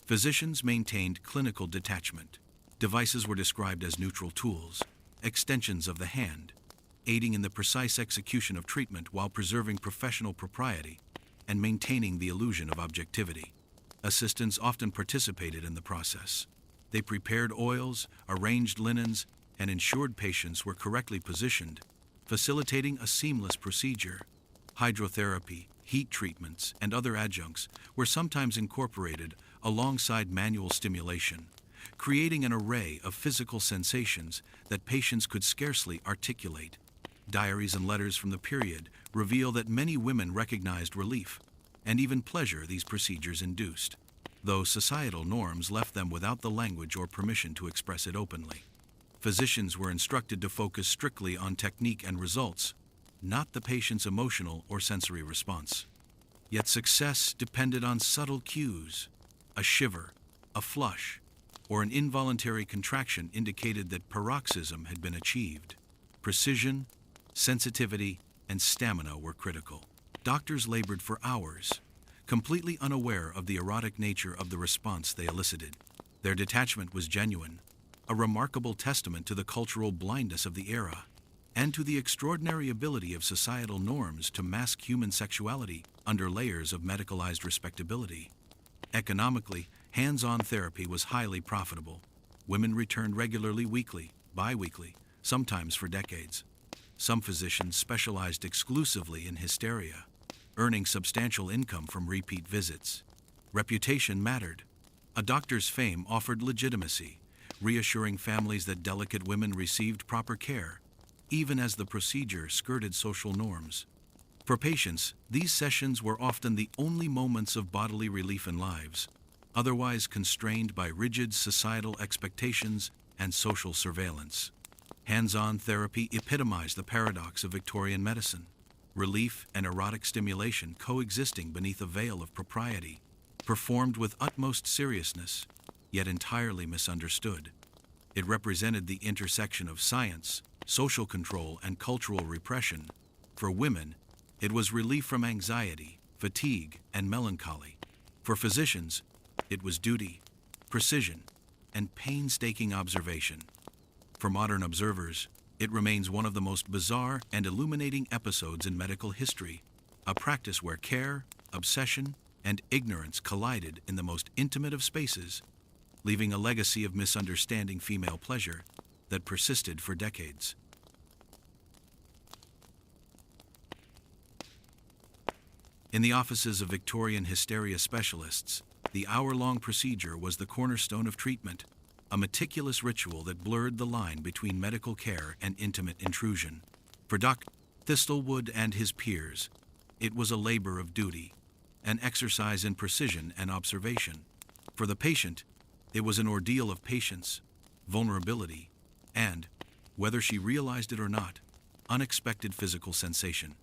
physicians maintained clinical detachment. Devices were described as neutral tools, extensions of the hand, aiding in the precise execution of treatment while preserving professional propriety and maintaining the illusion of objectivity. Assistants often participated in the process. They prepared oils, arranged linens, and ensured patients were correctly positioned, facilitating a seamless procedure. Hydrotherapy, heat treatments, and other adjuncts were sometimes incorporated alongside manual stimulation, creating an array of physical sensations that patients could scarcely articulate. Diaries and letters from the period reveal that many women recognized relief and even pleasure these procedures induced, though societal norms left them without the language or permission to express it openly. Physicians were instructed to focus strictly on technique and results, not the patient's emotional or sensory response. Yet success depended on subtle cues. A shiver, a flush, or an involuntary contraction indicated that paroxysm had been achieved. Precision, sensitivity, and stamina were critical. Doctors labored for hours, completely unaware of the erotic nature of the response they elicited. Their detachment was genuine, a remarkable testament to the cultural blindness of the era. and to the extraordinary ability of societal norms to mask human sexuality under layers of medicalized respectability. Economically, hands-on therapy was highly profitable. Women returned regularly weekly, bi-weekly, sometimes for decades. Some physicians specialized exclusively in hysteria, earning substantial income from repeat visits. Reputation mattered. A doctor's fame offered legitimacy, reassuring families that delicate women received proper care, even as the procedure skirted social norms. For patients, these sessions were often the only moments of bodily relief in lives, otherwise constrained by rigid societal expectations and social surveillance. Hands-on therapy epitomized the paradox of Victorian medicine, relief and erotic stimulation coexisting beneath a veil of propriety, performed with utmost seriousness, yet entirely misunderstood. It represented the intersection of science, social control, and cultural repression. For women, it was relief from anxiety, fatigue, and melancholy. For physicians, it was duty, precision, and painstaking observation. For modern observers, it remains one of the most bizarre and illuminating episodes in medical history, a practice where care, obsession, and ignorance collided in the most intimate of spaces, leaving a legacy of misunderstanding female pleasure that persisted for decades. In the offices of Victorian hysteria specialists, the hour-long procedure was the cornerstone of treatment, a meticulous ritual that blurred the line between medical care and intimate intrusion. For Dr. Thistlewood and his peers, it was a labor of duty, an exercise in precision and observation. For the patient, it was an ordeal of patience, vulnerability, and, whether she realized it or not, unexpected physical sensation.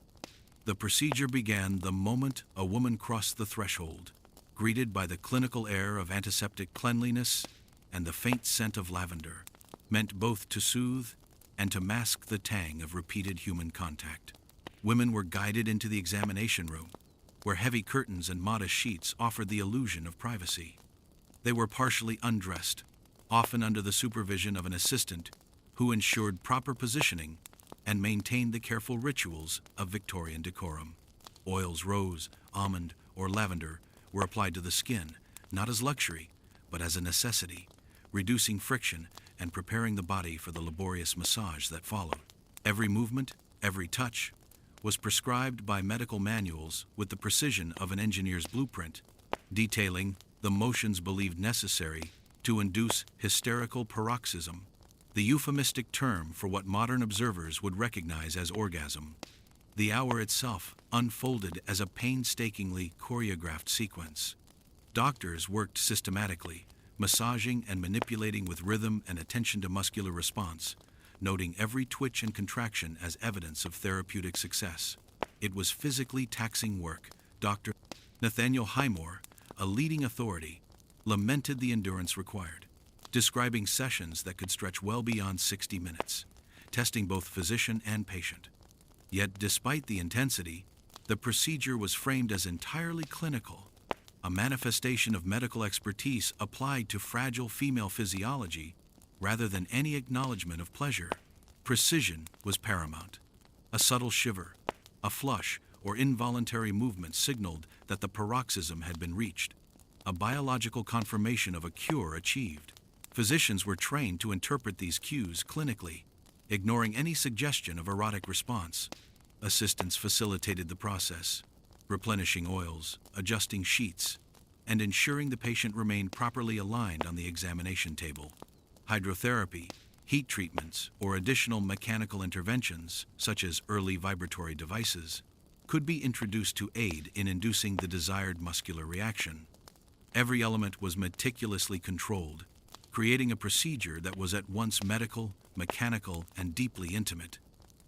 The procedure began the moment a woman crossed the threshold, greeted by the clinical air of antiseptic cleanliness and the faint scent of lavender, meant both to soothe and to mask the tang of repeated human contact. Women were guided into the examination room, where heavy curtains and modest sheets offered the illusion of privacy. They were partially undressed, often under the supervision of an assistant who ensured proper positioning and maintained the careful rituals of Victorian decorum. Oils rose, almond, or lavender were applied to the skin, not as luxury, but as a necessity, reducing friction and preparing the body for the laborious massage that followed. Every movement, every touch, was prescribed by medical manuals with the precision of an engineer's blueprint, detailing the motions believed necessary to induce hysterical paroxysm, the euphemistic term for what modern observers would recognize as orgasm. The hour itself unfolded as a painstakingly choreographed sequence. Doctors worked systematically, massaging and manipulating with rhythm and attention to muscular response, noting every twitch and contraction as evidence of therapeutic success. It was physically taxing work. Dr. Nathaniel Highmore, a leading authority, lamented the endurance required, describing sessions that could stretch well beyond 60 minutes, testing both physician and patient. Yet, despite the intensity, the procedure was framed as entirely clinical, a manifestation of medical expertise applied to fragile female physiology rather than any acknowledgement of pleasure. Precision was paramount. A subtle shiver, a flush, or involuntary movement signaled that the paroxysm had been reached, a biological confirmation of a cure achieved. Physicians were trained to interpret these cues clinically, ignoring any suggestion of erotic response. Assistants facilitated the process, replenishing oils, adjusting sheets, and ensuring the patient remained properly aligned on the examination table. Hydrotherapy, heat treatments, or additional mechanical interventions, such as early vibratory devices, could be introduced to aid in inducing the desired muscular reaction. Every element was meticulously controlled, creating a procedure that was at once medical, mechanical, and deeply intimate.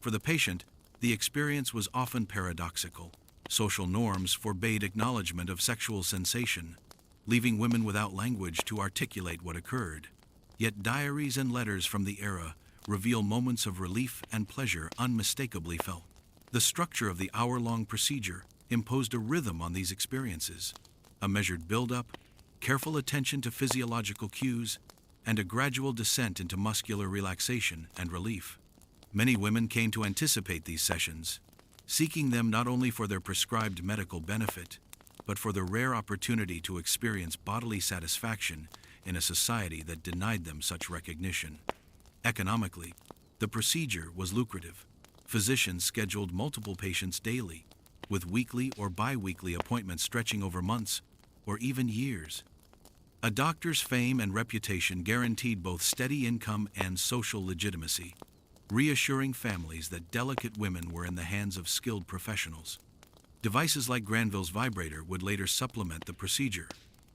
For the patient, the experience was often paradoxical. Social norms forbade acknowledgement of sexual sensation, leaving women without language to articulate what occurred. Yet diaries and letters from the era reveal moments of relief and pleasure unmistakably felt. The structure of the hour-long procedure imposed a rhythm on these experiences, a measured build-up, careful attention to physiological cues, and a gradual descent into muscular relaxation and relief. Many women came to anticipate these sessions, seeking them not only for their prescribed medical benefit, but for the rare opportunity to experience bodily satisfaction in a society that denied them such recognition. Economically, the procedure was lucrative. Physicians scheduled multiple patients daily, with weekly or bi-weekly appointments stretching over months or even years. A doctor's fame and reputation guaranteed both steady income and social legitimacy, reassuring families that delicate women were in the hands of skilled professionals. Devices like Granville's vibrator would later supplement the procedure,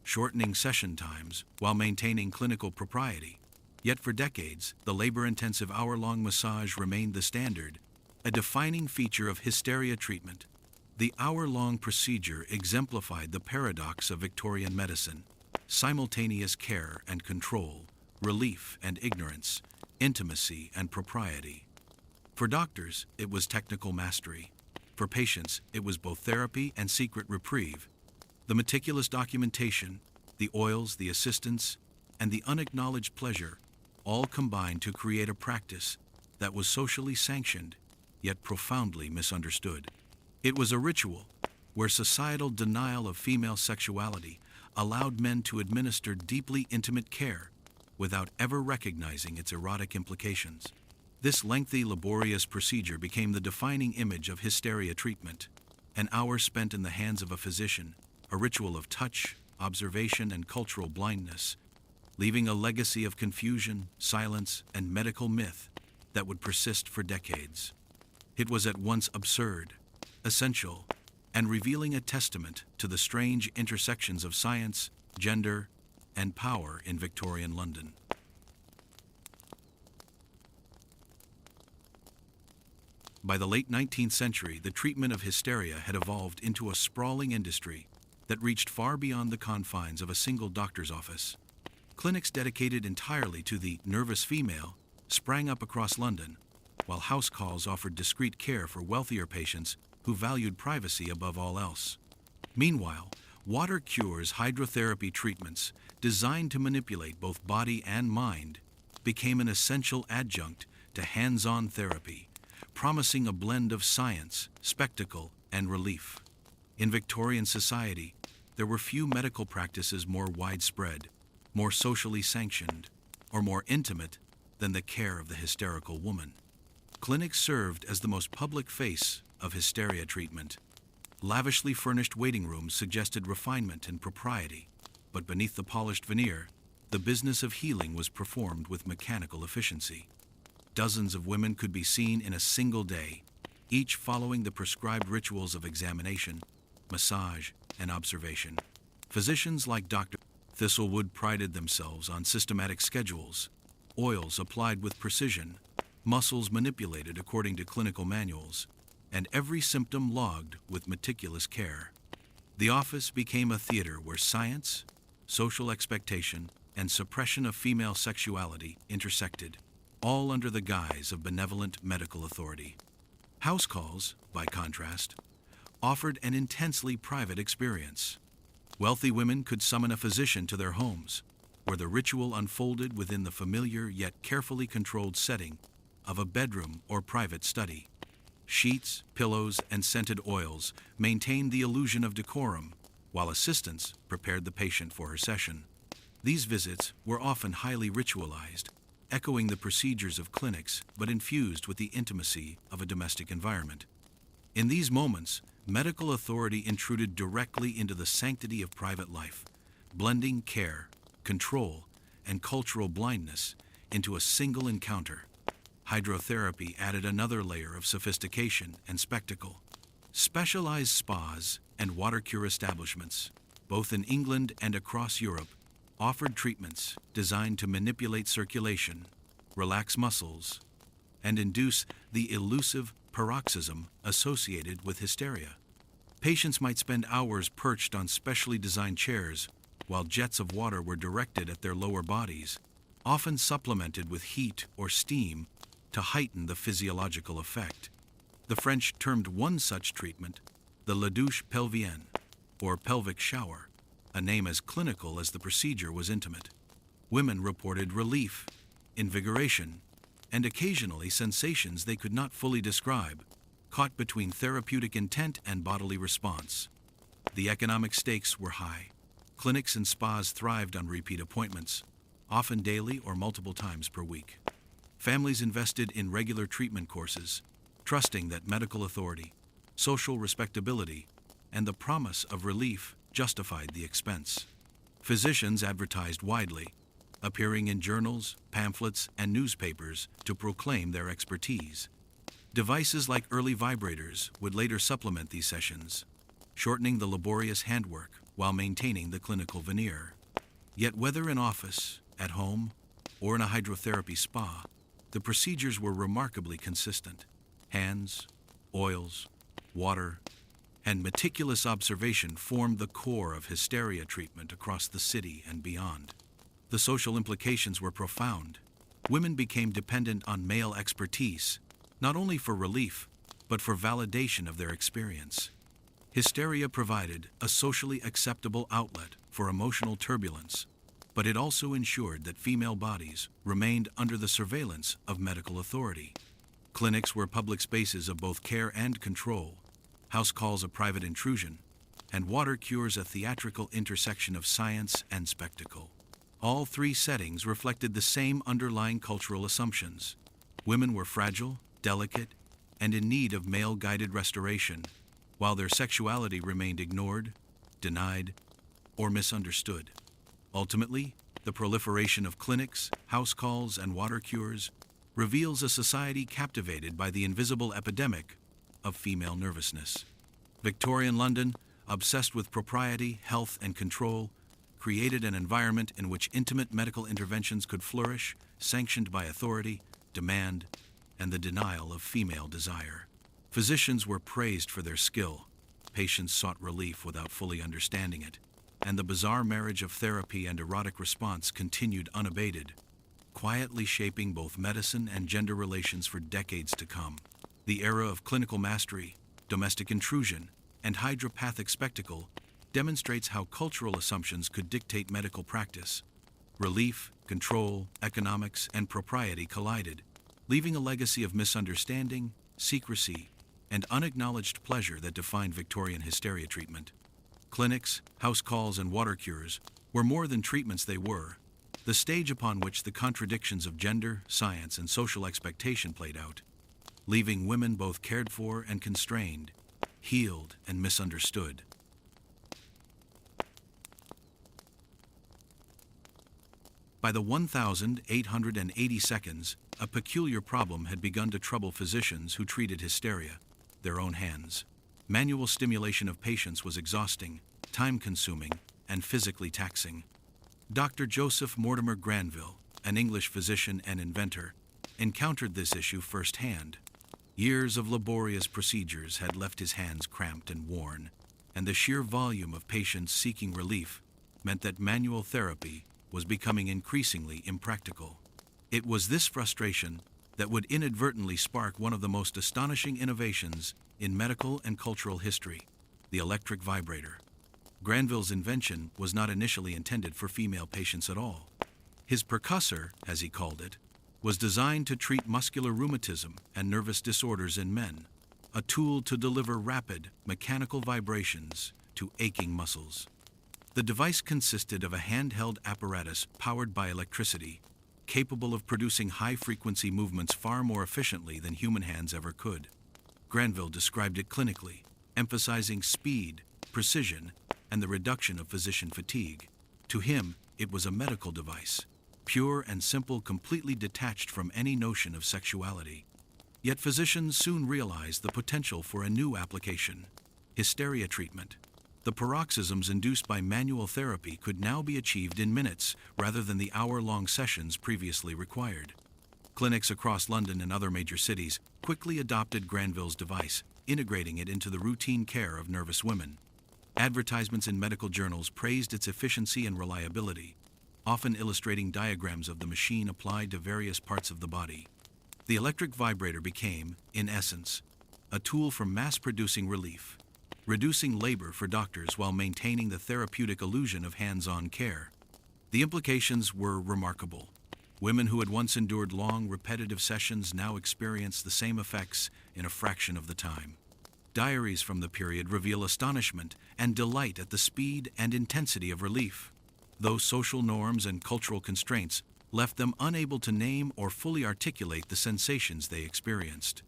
shortening session times while maintaining clinical propriety. Yet for decades, the labor-intensive hour-long massage remained the standard, a defining feature of hysteria treatment. The hour-long procedure exemplified the paradox of Victorian medicine: simultaneous care and control, relief and ignorance, intimacy and propriety. For doctors, it was technical mastery. For patients, it was both therapy and secret reprieve. The meticulous documentation, the oils, the assistance, and the unacknowledged pleasure all combined to create a practice that was socially sanctioned, yet profoundly misunderstood. It was a ritual where societal denial of female sexuality allowed men to administer deeply intimate care without ever recognizing its erotic implications. This lengthy, laborious procedure became the defining image of hysteria treatment, an hour spent in the hands of a physician, a ritual of touch, observation, and cultural blindness, leaving a legacy of confusion, silence, and medical myth that would persist for decades. It was at once absurd, essential, and revealing a testament to the strange intersections of science, gender, and power in Victorian London. By the late 19th century, the treatment of hysteria had evolved into a sprawling industry that reached far beyond the confines of a single doctor's office. Clinics dedicated entirely to the nervous female sprang up across London, while house calls offered discreet care for wealthier patients who valued privacy above all else. Meanwhile, water cures hydrotherapy treatments designed to manipulate both body and mind became an essential adjunct to hands-on therapy, promising a blend of science, spectacle, and relief. In Victorian society, there were few medical practices more widespread, more socially sanctioned, or more intimate than the care of the hysterical woman. Clinics served as the most public face of hysteria treatment. Lavishly furnished waiting rooms suggested refinement and propriety, but beneath the polished veneer, the business of healing was performed with mechanical efficiency. Dozens of women could be seen in a single day, each following the prescribed rituals of examination, massage, and observation. Physicians like Dr. Thistlewood prided themselves on systematic schedules, oils applied with precision, muscles manipulated according to clinical manuals, and every symptom logged with meticulous care. The office became a theater where science, social expectation, and suppression of female sexuality intersected, all under the guise of benevolent medical authority. House calls, by contrast, offered an intensely private experience. Wealthy women could summon a physician to their homes, where the ritual unfolded within the familiar yet carefully controlled setting of a bedroom or private study. Sheets, pillows, and scented oils maintained the illusion of decorum, while assistants prepared the patient for her session. These visits were often highly ritualized, echoing the procedures of clinics but infused with the intimacy of a domestic environment. In these moments, medical authority intruded directly into the sanctity of private life, blending care, control, and cultural blindness into a single encounter. Hydrotherapy added another layer of sophistication and spectacle. Specialized spas and water cure establishments, both in England and across Europe, offered treatments designed to manipulate circulation, relax muscles, and induce the elusive paroxysm associated with hysteria. Patients might spend hours perched on specially designed chairs while jets of water were directed at their lower bodies, often supplemented with heat or steam to heighten the physiological effect. The French termed one such treatment the la douche pelvienne, or pelvic shower, a name as clinical as the procedure was intimate. Women reported relief, invigoration, and occasionally sensations they could not fully describe, caught between therapeutic intent and bodily response. The economic stakes were high. Clinics and spas thrived on repeat appointments, often daily or multiple times per week. Families invested in regular treatment courses, trusting that medical authority, social respectability, and the promise of relief justified the expense. Physicians advertised widely, appearing in journals, pamphlets, and newspapers to proclaim their expertise. Devices like early vibrators would later supplement these sessions, shortening the laborious handwork while maintaining the clinical veneer. Yet whether in office, at home, or in a hydrotherapy spa, the procedures were remarkably consistent. Hands, oils, water, and meticulous observation formed the core of hysteria treatment across the city and beyond. The social implications were profound. Women became dependent on male expertise, not only for relief, but for validation of their experience. Hysteria provided a socially acceptable outlet for emotional turbulence, but it also ensured that female bodies remained under the surveillance of medical authority. Clinics were public spaces of both care and control, house calls a private intrusion, and water cures a theatrical intersection of science and spectacle. All three settings reflected the same underlying cultural assumptions. Women were fragile, delicate, and in need of male-guided restoration, while their sexuality remained ignored, denied, or misunderstood. Ultimately, the proliferation of clinics, house calls, and water cures reveals a society captivated by the invisible epidemic of female nervousness. Victorian London, obsessed with propriety, health, and control, created an environment in which intimate medical interventions could flourish, sanctioned by authority, demand, and the denial of female desire. Physicians were praised for their skill, patients sought relief without fully understanding it, and the bizarre marriage of therapy and erotic response continued unabated, quietly shaping both medicine and gender relations for decades to come. The era of clinical mastery, domestic intrusion, and hydropathic spectacle demonstrates how cultural assumptions could dictate medical practice. Relief, control, economics, and propriety collided, leaving a legacy of misunderstanding, secrecy, and unacknowledged pleasure that defined Victorian hysteria treatment. Clinics, house calls, and water cures were more than treatments. They were the stage upon which the contradictions of gender, science, and social expectation played out, leaving women both cared for and constrained, healed and misunderstood. By the 1880 seconds, a peculiar problem had begun to trouble physicians who treated hysteria: their own hands. Manual stimulation of patients was exhausting, time-consuming, and physically taxing. Dr. Joseph Mortimer Granville, an English physician and inventor, encountered this issue firsthand. Years of laborious procedures had left his hands cramped and worn, and the sheer volume of patients seeking relief meant that manual therapy was becoming increasingly impractical. It was this frustration that would inadvertently spark one of the most astonishing innovations in medical and cultural history: the electric vibrator. Granville's invention was not initially intended for female patients at all. His percussor, as he called it, was designed to treat muscular rheumatism and nervous disorders in men, a tool to deliver rapid, mechanical vibrations to aching muscles. The device consisted of a handheld apparatus powered by electricity, capable of producing high-frequency movements far more efficiently than human hands ever could. Granville described it clinically, emphasizing speed, precision, and the reduction of physician fatigue. To him, it was a medical device, pure and simple, completely detached from any notion of sexuality. Yet physicians soon realized the potential for a new application: hysteria treatment. The paroxysms induced by manual therapy could now be achieved in minutes rather than the hour-long sessions previously required. Clinics across London and other major cities quickly adopted Granville's device, integrating it into the routine care of nervous women. Advertisements in medical journals praised its efficiency and reliability, often illustrating diagrams of the machine applied to various parts of the body. The electric vibrator became, in essence, a tool for mass-producing relief, reducing labor for doctors while maintaining the therapeutic illusion of hands-on care. The implications were remarkable. Women who had once endured long, repetitive sessions now experienced the same effects in a fraction of the time. Diaries from the period reveal astonishment and delight at the speed and intensity of relief, though social norms and cultural constraints left them unable to name or fully articulate the sensations they experienced.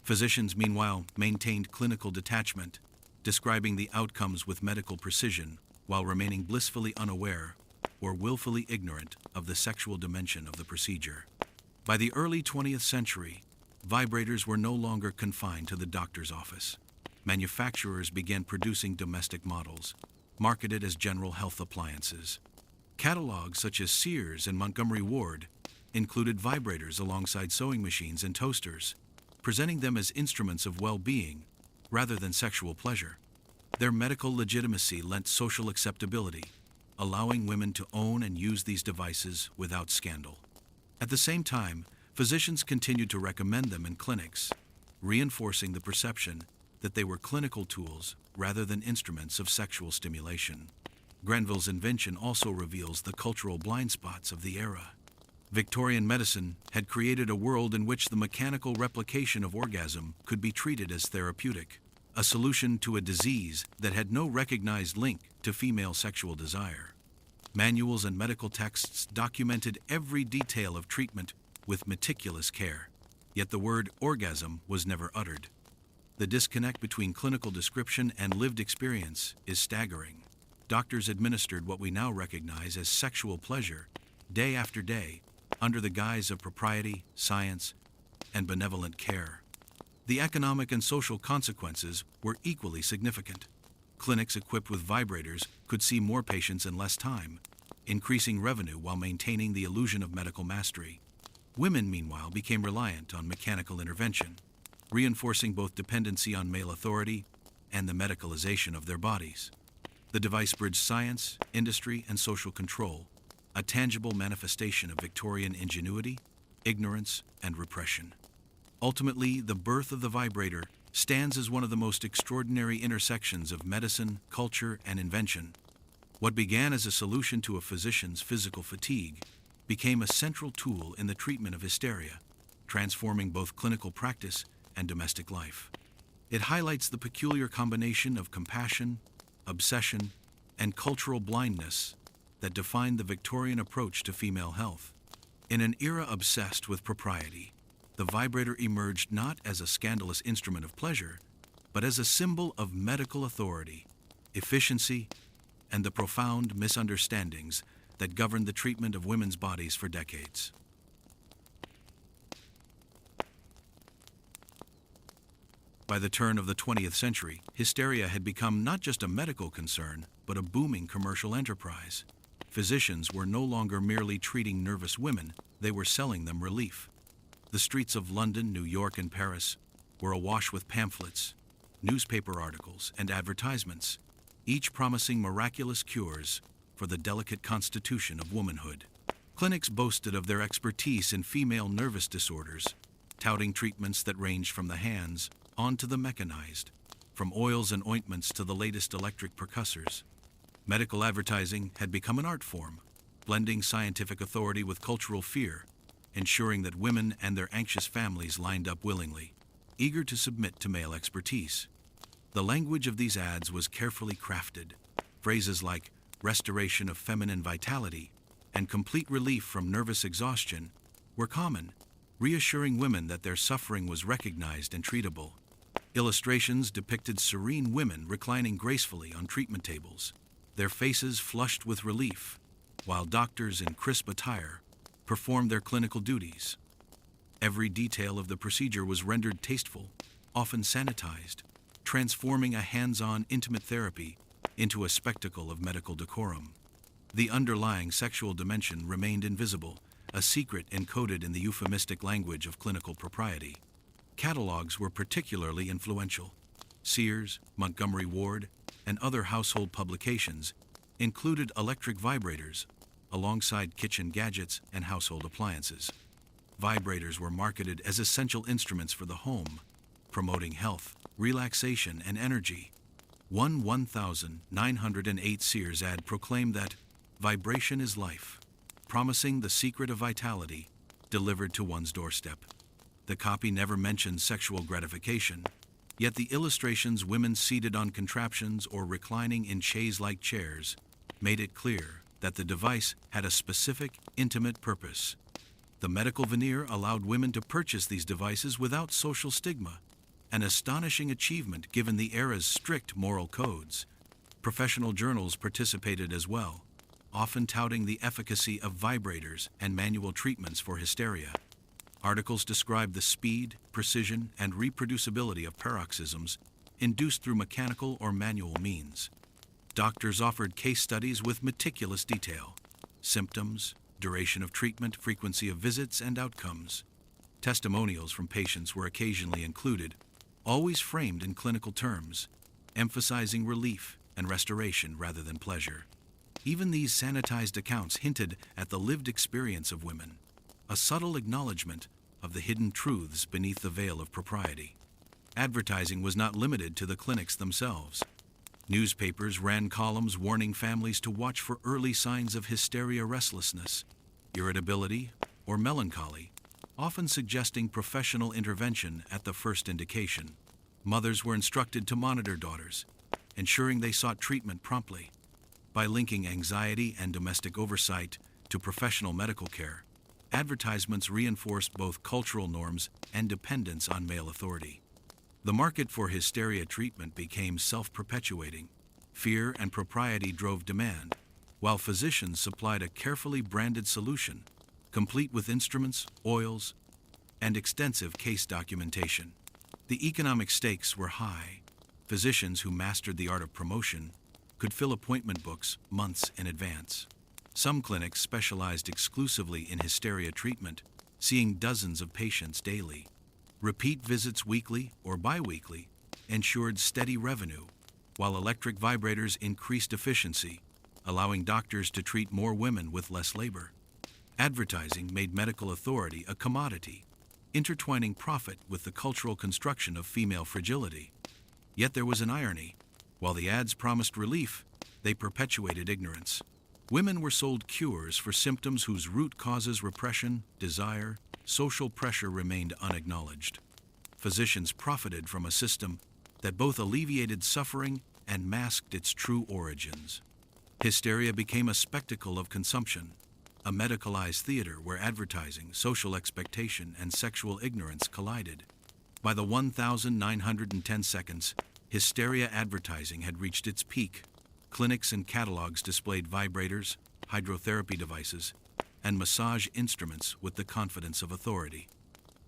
Physicians, meanwhile, maintained clinical detachment, describing the outcomes with medical precision while remaining blissfully unaware or willfully ignorant of the sexual dimension of the procedure. By the early 20th century, vibrators were no longer confined to the doctor's office. Manufacturers began producing domestic models, marketed as general health appliances. Catalogs such as Sears and Montgomery Ward included vibrators alongside sewing machines and toasters, presenting them as instruments of well-being rather than sexual pleasure. Their medical legitimacy lent social acceptability, allowing women to own and use these devices without scandal. At the same time, physicians continued to recommend them in clinics, reinforcing the perception that they were clinical tools rather than instruments of sexual stimulation. Grenville's invention also reveals the cultural blind spots of the era. Victorian medicine had created a world in which the mechanical replication of orgasm could be treated as therapeutic, a solution to a disease that had no recognized link to female sexual desire. Manuals and medical texts documented every detail of treatment with meticulous care, yet the word orgasm was never uttered. The disconnect between clinical description and lived experience is staggering. Doctors administered what we now recognize as sexual pleasure, day after day, under the guise of propriety, science, and benevolent care. The economic and social consequences were equally significant. Clinics equipped with vibrators could see more patients in less time, increasing revenue while maintaining the illusion of medical mastery. Women, meanwhile, became reliant on mechanical intervention, reinforcing both dependency on male authority and the medicalization of their bodies. The device bridged science, industry, and social control, a tangible manifestation of Victorian ingenuity, ignorance, and repression. Ultimately, the birth of the vibrator stands as one of the most extraordinary intersections of medicine, culture, and invention. What began as a solution to a physician's physical fatigue became a central tool in the treatment of hysteria, transforming both clinical practice and domestic life. It highlights the peculiar combination of compassion, obsession, and cultural blindness that defined the Victorian approach to female health. In an era obsessed with propriety, the vibrator emerged not as a scandalous instrument of pleasure, but as a symbol of medical authority, efficiency, and the profound misunderstandings that governed the treatment of women's bodies for decades. By the turn of the 20th century, hysteria had become not just a medical concern, but a booming commercial enterprise. Physicians were no longer merely treating nervous women, they were selling them relief. The streets of London, New York, and Paris were awash with pamphlets, newspaper articles, and advertisements, each promising miraculous cures for the delicate constitution of womanhood. Clinics boasted of their expertise in female nervous disorders, touting treatments that ranged from the hands onto the mechanized, from oils and ointments to the latest electric percussors. Medical advertising had become an art form, blending scientific authority with cultural fear, ensuring that women and their anxious families lined up willingly, eager to submit to male expertise. The language of these ads was carefully crafted. Phrases like restoration of feminine vitality and complete relief from nervous exhaustion were common, reassuring women that their suffering was recognized and treatable. Illustrations depicted serene women reclining gracefully on treatment tables, their faces flushed with relief, while doctors in crisp attire performed their clinical duties. Every detail of the procedure was rendered tasteful, often sanitized, transforming a hands-on intimate therapy into a spectacle of medical decorum. The underlying sexual dimension remained invisible, a secret encoded in the euphemistic language of clinical propriety. Catalogs were particularly influential. Sears, Montgomery Ward, and other household publications included electric vibrators alongside kitchen gadgets and household appliances. Vibrators were marketed as essential instruments for the home, promoting health, relaxation, and energy. One 1908 Sears ad proclaimed that vibration is life, promising the secret of vitality, delivered to one's doorstep. The copy never mentions sexual gratification, yet the illustrations women seated on contraptions or reclining in chaise-like chairs made it clear that the device had a specific, intimate purpose. The medical veneer allowed women to purchase these devices without social stigma, an astonishing achievement given the era's strict moral codes. Professional journals participated as well, often touting the efficacy of vibrators and manual treatments for hysteria. Articles described the speed, precision, and reproducibility of paroxysms induced through mechanical or manual means. Doctors offered case studies with meticulous detail: symptoms, duration of treatment, frequency of visits, and outcomes. Testimonials from patients were occasionally included, always framed in clinical terms, emphasizing relief and restoration rather than pleasure. Even these sanitized accounts hinted at the lived experience of women, a subtle acknowledgement of the hidden truths beneath the veil of propriety. Advertising was not limited to the clinics themselves. Newspapers ran columns warning families to watch for early signs of hysteria, restlessness, irritability, or melancholy, often suggesting professional intervention at the first indication. Mothers were instructed to monitor daughters, ensuring they sought treatment promptly. By linking anxiety and domestic oversight to professional medical care, advertisements reinforced both cultural norms and dependence on male authority. The market for hysteria treatment became self-perpetuating. Fear and propriety drove demand, while physicians supplied a carefully branded solution, complete with instruments, oils, and extensive case documentation. The economic stakes were high. Physicians who mastered the art of promotion could fill appointment books months in advance. Some clinics specialized exclusively in hysteria treatment, seeing dozens of patients daily. Repeat visits weekly or bi-weekly ensured steady revenue, while electric vibrators increased efficiency, allowing doctors to treat more women with less labor. Advertising made medical authority a commodity, intertwining profit with the cultural construction of female fragility. Yet there was an irony. While the ads promised relief, they perpetuated ignorance. Women were sold cures for symptoms whose root causes, repression, desire, social pressure, remained unacknowledged. Physicians profited from a system that both alleviated suffering and masked its true origins. Hysteria became a spectacle of consumption, a medicalized theater where advertising, social expectation, and sexual ignorance collided. By the 1910 seconds, hysteria advertising had reached its peak. Clinics and catalogs displayed vibrators, hydrotherapy devices, and massage instruments with the confidence of authority.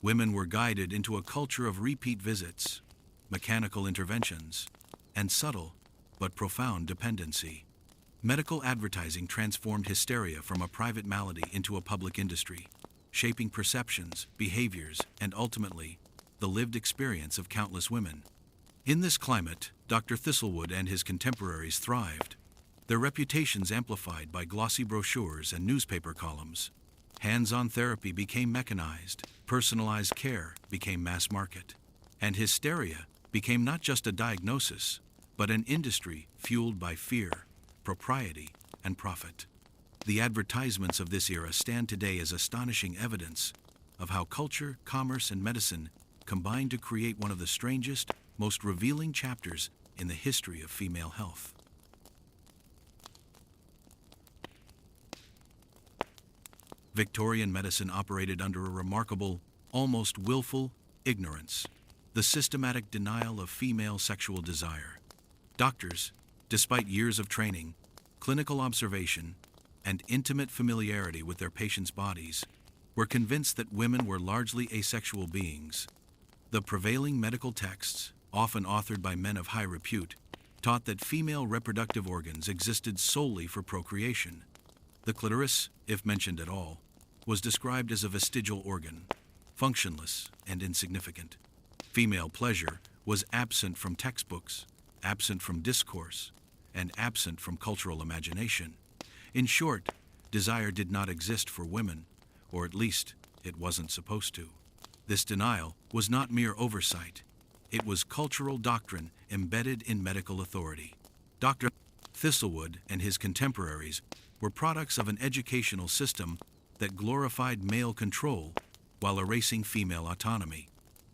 Women were guided into a culture of repeat visits, mechanical interventions, and subtle but profound dependency. Medical advertising transformed hysteria from a private malady into a public industry, shaping perceptions, behaviors, and ultimately, the lived experience of countless women. In this climate, Dr. Thistlewood and his contemporaries thrived, their reputations amplified by glossy brochures and newspaper columns. Hands-on therapy became mechanized, personalized care became mass market, and hysteria became not just a diagnosis, but an industry fueled by fear, propriety, and profit. The advertisements of this era stand today as astonishing evidence of how culture, commerce, and medicine combined to create one of the strangest, most revealing chapters in the history of female health. Victorian medicine operated under a remarkable, almost willful, ignorance, the systematic denial of female sexual desire. Doctors, despite years of training, clinical observation, and intimate familiarity with their patients' bodies, were convinced that women were largely asexual beings. The prevailing medical texts, often authored by men of high repute, taught that female reproductive organs existed solely for procreation. The clitoris, if mentioned at all, was described as a vestigial organ, functionless and insignificant. Female pleasure was absent from textbooks, absent from discourse, and absent from cultural imagination. In short, desire did not exist for women, or at least it wasn't supposed to. This denial was not mere oversight. It was cultural doctrine embedded in medical authority. Dr. Thistlewood and his contemporaries were products of an educational system that glorified male control while erasing female autonomy.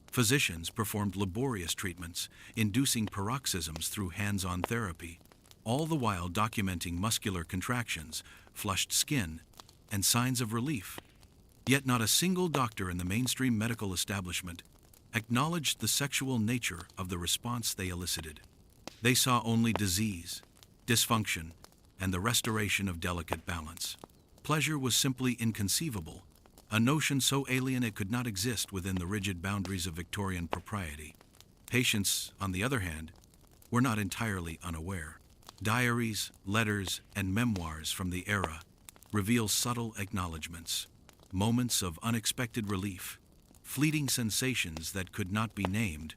Physicians performed laborious treatments, inducing paroxysms through hands-on therapy, all the while documenting muscular contractions, flushed skin, and signs of relief. Yet not a single doctor in the mainstream medical establishment acknowledged the sexual nature of the response they elicited. They saw only disease, dysfunction, and the restoration of delicate balance. Pleasure was simply inconceivable, a notion so alien it could not exist within the rigid boundaries of Victorian propriety. Patients, on the other hand, were not entirely unaware. Diaries, letters, and memoirs from the era reveal subtle acknowledgments, moments of unexpected relief, fleeting sensations that could not be named,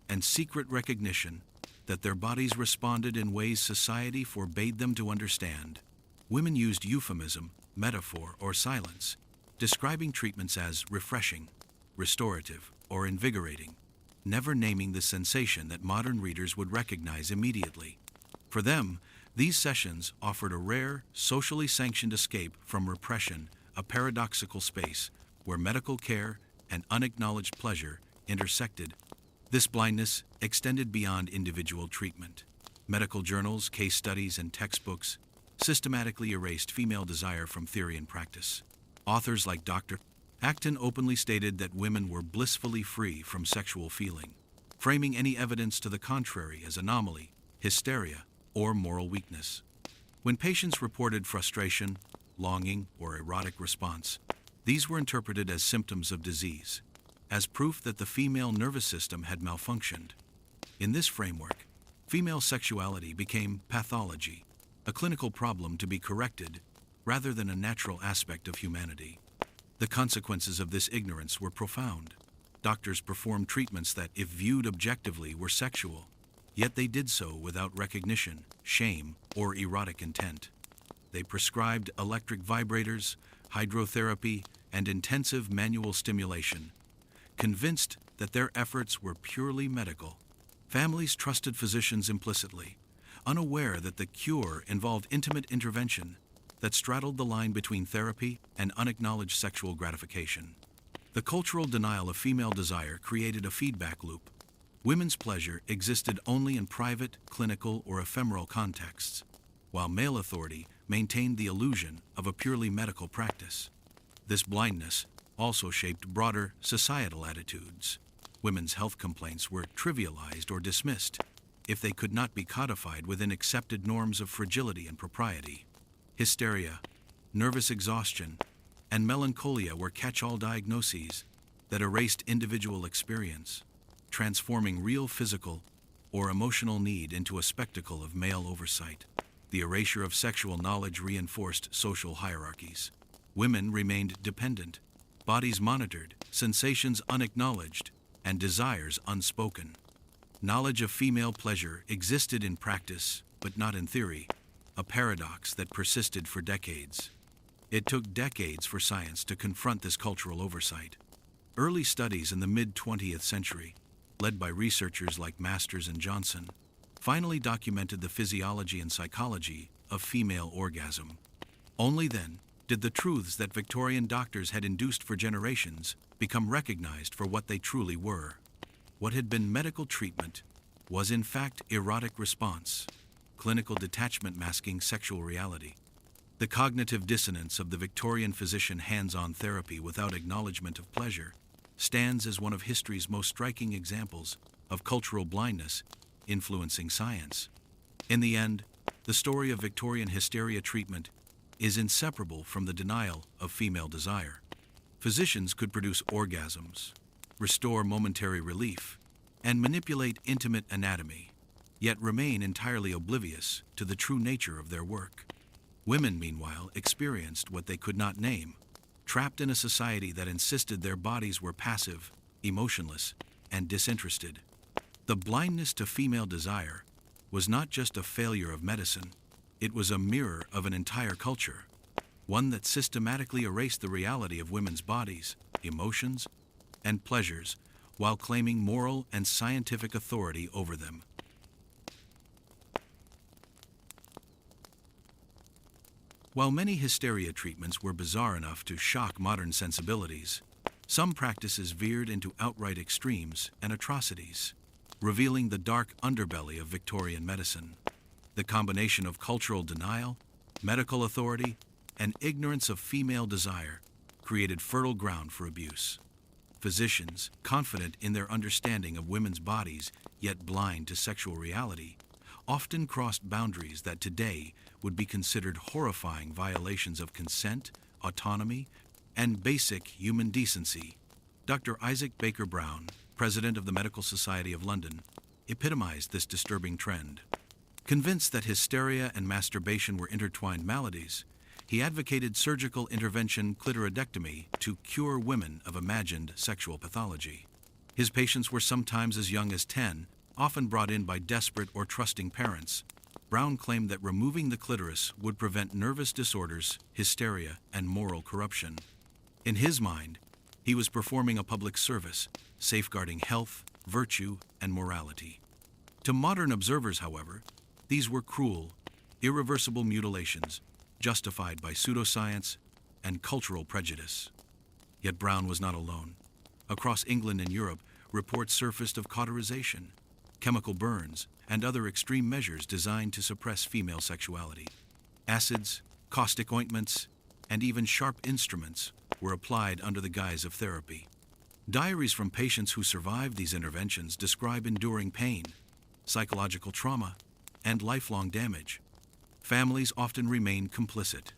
and secret recognition that their bodies responded in ways society forbade them to understand. Women used euphemism, metaphor, or silence, describing treatments as refreshing, restorative, or invigorating, never naming the sensation that modern readers would recognize immediately. For them, these sessions offered a rare, socially sanctioned escape from repression, a paradoxical space where medical care and unacknowledged pleasure intersected. This blindness extended beyond individual treatment. Medical journals, case studies, and textbooks systematically erased female desire from theory and practice. Authors like Dr. Acton openly stated that women were blissfully free from sexual feeling, framing any evidence to the contrary as anomaly, hysteria, or moral weakness. When patients reported frustration, longing, or erotic response, these were interpreted as symptoms of disease, as proof that the female nervous system had malfunctioned. In this framework, female sexuality became pathology, a clinical problem to be corrected rather than a natural aspect of humanity. The consequences of this ignorance were profound. Doctors performed treatments that, if viewed objectively, were sexual, yet they did so without recognition, shame, or erotic intent. They prescribed electric vibrators, hydrotherapy, and intensive manual stimulation, convinced that their efforts were purely medical. Families trusted physicians implicitly, unaware that the cure involved intimate intervention that straddled the line between therapy and unacknowledged sexual gratification. The cultural denial of female desire created a feedback loop. Women's pleasure existed only in private, clinical, or ephemeral contexts, while male authority maintained the illusion of a purely medical practice. This blindness also shaped broader societal attitudes. Women's health complaints were trivialized or dismissed if they could not be codified within accepted norms of fragility and propriety. Hysteria, nervous exhaustion, and melancholia were catch-all diagnoses that erased individual experience, transforming real physical or emotional need into a spectacle of male oversight. The erasure of sexual knowledge reinforced social hierarchies. Women remained dependent, bodies monitored, sensations unacknowledged, and desires unspoken. Knowledge of female pleasure existed in practice, but not in theory, a paradox that persisted for decades. It took decades for science to confront this cultural oversight. Early studies in the mid-20th century, led by researchers like Masters and Johnson, finally documented the physiology and psychology of female orgasm. Only then did the truths that Victorian doctors had induced for generations become recognized for what they truly were. What had been medical treatment was in fact erotic response, clinical detachment masking sexual reality. The cognitive dissonance of the Victorian physician hands-on therapy without acknowledgement of pleasure stands as one of history's most striking examples of cultural blindness influencing science. In the end, the story of Victorian hysteria treatment is inseparable from the denial of female desire. Physicians could produce orgasms, restore momentary relief, and manipulate intimate anatomy, yet remain entirely oblivious to the true nature of their work. Women, meanwhile, experienced what they could not name, trapped in a society that insisted their bodies were passive, emotionless, and disinterested. The blindness to female desire was not just a failure of medicine, it was a mirror of an entire culture, one that systematically erased the reality of women's bodies, emotions, and pleasures while claiming moral and scientific authority over them. While many hysteria treatments were bizarre enough to shock modern sensibilities, some practices veered into outright extremes and atrocities, revealing the dark underbelly of Victorian medicine. The combination of cultural denial, medical authority, and ignorance of female desire created fertile ground for abuse. Physicians, confident in their understanding of women's bodies yet blind to sexual reality, often crossed boundaries that today would be considered horrifying violations of consent, autonomy, and basic human decency. Dr. Isaac Baker Brown, president of the Medical Society of London, epitomized this disturbing trend. Convinced that hysteria and masturbation were intertwined maladies, he advocated surgical intervention clitoridectomy to cure women of imagined sexual pathology. His patients were sometimes as young as 10, often brought in by desperate or trusting parents. Brown claimed that removing the clitoris would prevent nervous disorders, hysteria, and moral corruption. In his mind, he was performing a public service, safeguarding health, virtue, and morality. To modern observers, however, these were cruel, irreversible mutilations, justified by pseudoscience and cultural prejudice. Yet Brown was not alone. Across England and Europe, reports surfaced of cauterization, chemical burns, and other extreme measures designed to suppress female sexuality. Acids, caustic ointments, and even sharp instruments were applied under the guise of therapy. Diaries from patients who survived these interventions describe enduring pain, psychological trauma, and lifelong damage. Families often remained complicit,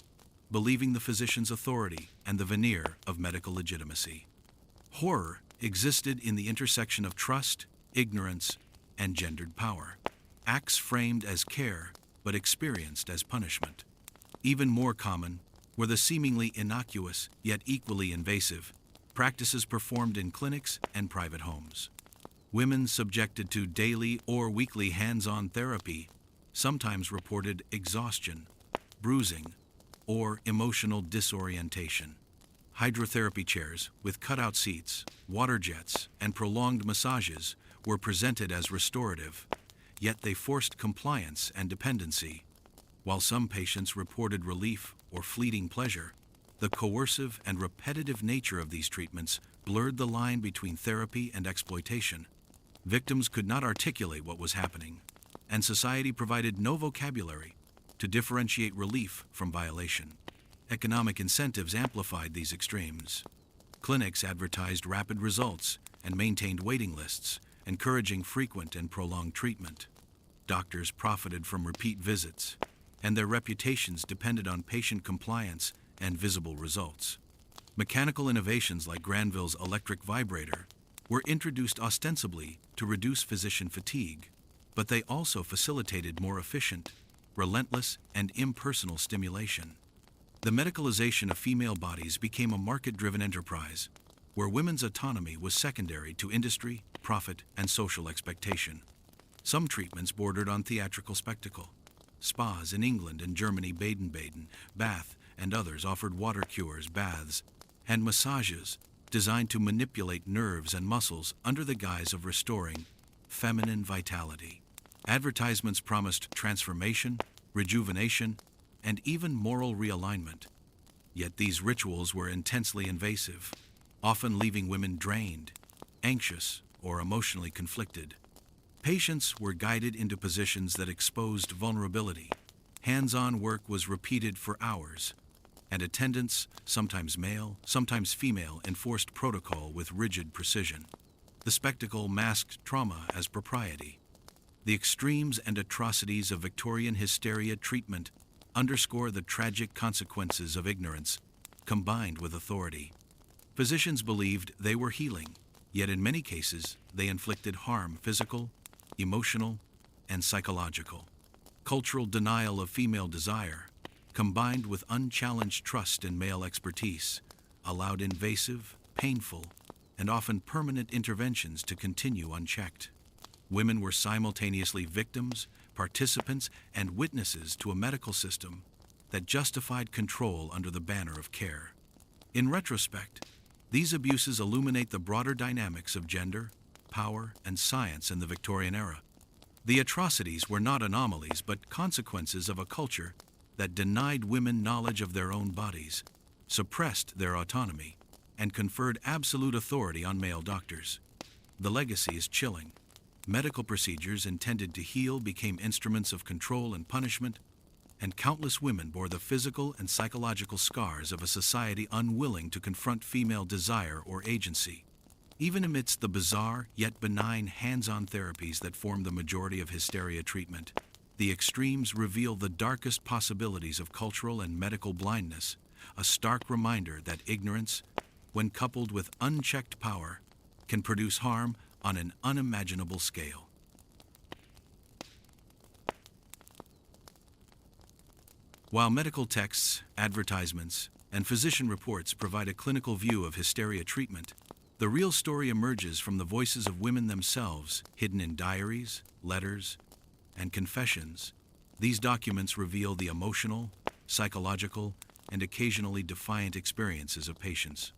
believing the physician's authority and the veneer of medical legitimacy. Horror existed in the intersection of trust, ignorance, and gendered power. Acts framed as care, but experienced as punishment. Even more common were the seemingly innocuous, yet equally invasive, practices performed in clinics and private homes. Women subjected to daily or weekly hands-on therapy sometimes reported exhaustion, bruising, or emotional disorientation. Hydrotherapy chairs with cutout seats, water jets, and prolonged massages were presented as restorative, yet they forced compliance and dependency. While some patients reported relief or fleeting pleasure, the coercive and repetitive nature of these treatments blurred the line between therapy and exploitation. Victims could not articulate what was happening, and society provided no vocabulary to differentiate relief from violation. Economic incentives amplified these extremes. Clinics advertised rapid results and maintained waiting lists, encouraging frequent and prolonged treatment. Doctors profited from repeat visits, and their reputations depended on patient compliance and visible results. Mechanical innovations like Granville's electric vibrator were introduced ostensibly to reduce physician fatigue, but they also facilitated more efficient, relentless, and impersonal stimulation. The medicalization of female bodies became a market-driven enterprise, where women's autonomy was secondary to industry, profit, and social expectation. Some treatments bordered on theatrical spectacle. Spas in England and Germany, Baden-Baden, Bath, and others offered water cures, baths, and massages designed to manipulate nerves and muscles under the guise of restoring feminine vitality. Advertisements promised transformation, rejuvenation, and even moral realignment. Yet these rituals were intensely invasive, often leaving women drained, anxious, or emotionally conflicted. Patients were guided into positions that exposed vulnerability. Hands-on work was repeated for hours, and attendants, sometimes male, sometimes female, enforced protocol with rigid precision. The spectacle masked trauma as propriety. The extremes and atrocities of Victorian hysteria treatment underscore the tragic consequences of ignorance, combined with authority. Physicians believed they were healing, yet in many cases they inflicted harm, physical, emotional, and psychological. Cultural denial of female desire, combined with unchallenged trust in male expertise, allowed invasive, painful, and often permanent interventions to continue unchecked. Women were simultaneously victims, participants, and witnesses to a medical system that justified control under the banner of care. In retrospect, these abuses illuminate the broader dynamics of gender, power, and science in the Victorian era. The atrocities were not anomalies but consequences of a culture that denied women knowledge of their own bodies, suppressed their autonomy, and conferred absolute authority on male doctors. The legacy is chilling. Medical procedures intended to heal became instruments of control and punishment, and countless women bore the physical and psychological scars of a society unwilling to confront female desire or agency. Even amidst the bizarre yet benign hands-on therapies that form the majority of hysteria treatment, the extremes reveal the darkest possibilities of cultural and medical blindness, a stark reminder that ignorance, when coupled with unchecked power, can produce harm on an unimaginable scale. While medical texts, advertisements, and physician reports provide a clinical view of hysteria treatment, the real story emerges from the voices of women themselves, hidden in diaries, letters, and confessions. These documents reveal the emotional, psychological, and occasionally defiant experiences of patients.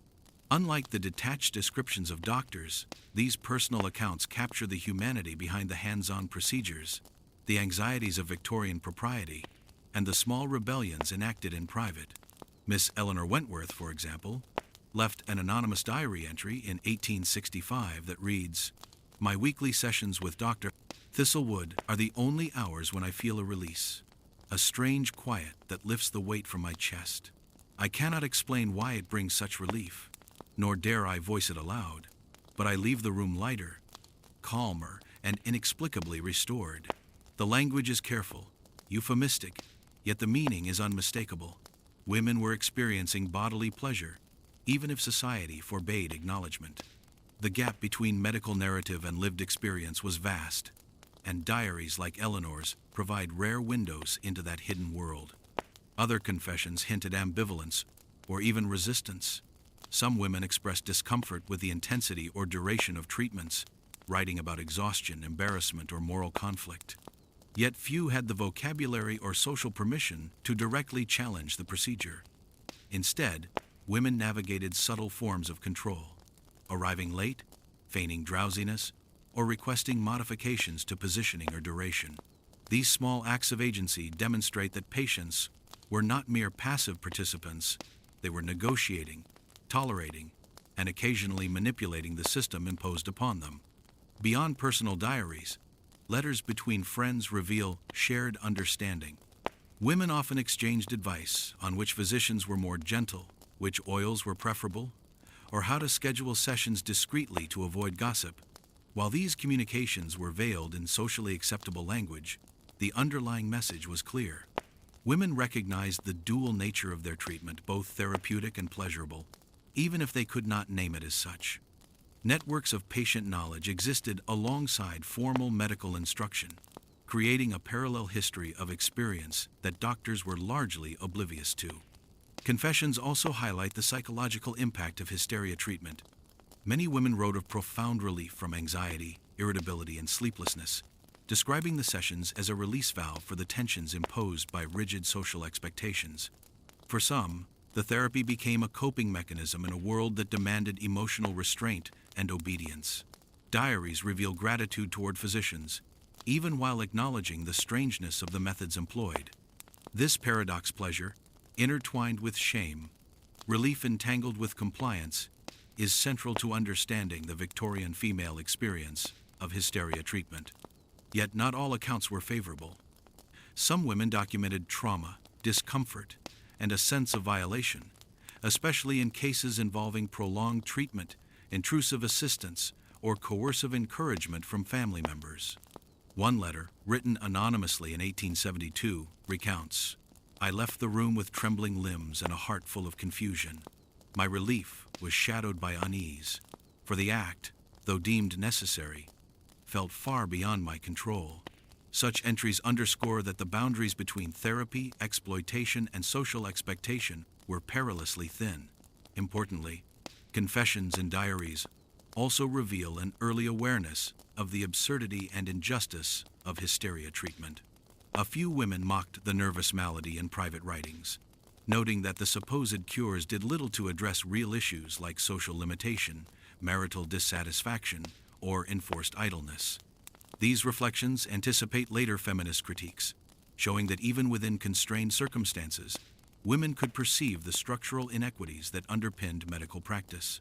Unlike the detached descriptions of doctors, these personal accounts capture the humanity behind the hands-on procedures, the anxieties of Victorian propriety, and the small rebellions enacted in private. Miss Eleanor Wentworth, for example, left an anonymous diary entry in 1865 that reads, "My weekly sessions with Dr. Thistlewood are the only hours when I feel a release, a strange quiet that lifts the weight from my chest. I cannot explain why it brings such relief, nor dare I voice it aloud, but I leave the room lighter, calmer, and inexplicably restored. The language is careful, euphemistic, yet the meaning is unmistakable. Women were experiencing bodily pleasure, even if society forbade acknowledgement. The gap between medical narrative and lived experience was vast, and diaries like Eleanor's provide rare windows into that hidden world. Other confessions hint at ambivalence or even resistance. Some women expressed discomfort with the intensity or duration of treatments, writing about exhaustion, embarrassment, or moral conflict. Yet few had the vocabulary or social permission to directly challenge the procedure. Instead, women navigated subtle forms of control, arriving late, feigning drowsiness, or requesting modifications to positioning or duration. These small acts of agency demonstrate that patients were not mere passive participants. They were negotiating, tolerating, and occasionally manipulating the system imposed upon them. Beyond personal diaries, letters between friends reveal shared understanding. Women often exchanged advice on which physicians were more gentle, which oils were preferable, or how to schedule sessions discreetly to avoid gossip. While these communications were veiled in socially acceptable language, the underlying message was clear. Women recognized the dual nature of their treatment, both therapeutic and pleasurable, even if they could not name it as such. Networks of patient knowledge existed alongside formal medical instruction, creating a parallel history of experience that doctors were largely oblivious to. Confessions also highlight the psychological impact of hysteria treatment. Many women wrote of profound relief from anxiety, irritability, and sleeplessness, describing the sessions as a release valve for the tensions imposed by rigid social expectations. For some, the therapy became a coping mechanism in a world that demanded emotional restraint and obedience. Diaries reveal gratitude toward physicians, even while acknowledging the strangeness of the methods employed. This paradox, pleasure, intertwined with shame, relief entangled with compliance, is central to understanding the Victorian female experience of hysteria treatment. Yet not all accounts were favorable. Some women documented trauma, discomfort, and a sense of violation, especially in cases involving prolonged treatment, intrusive assistance, or coercive encouragement from family members. One letter, written anonymously in 1872, recounts, "I left the room with trembling limbs and a heart full of confusion. My relief was shadowed by unease, for the act, though deemed necessary, felt far beyond my control." Such entries underscore that the boundaries between therapy, exploitation, and social expectation were perilously thin. Importantly, confessions and diaries also reveal an early awareness of the absurdity and injustice of hysteria treatment. A few women mocked the nervous malady in private writings, noting that the supposed cures did little to address real issues like social limitation, marital dissatisfaction, or enforced idleness. These reflections anticipate later feminist critiques, showing that even within constrained circumstances, women could perceive the structural inequities that underpinned medical practice.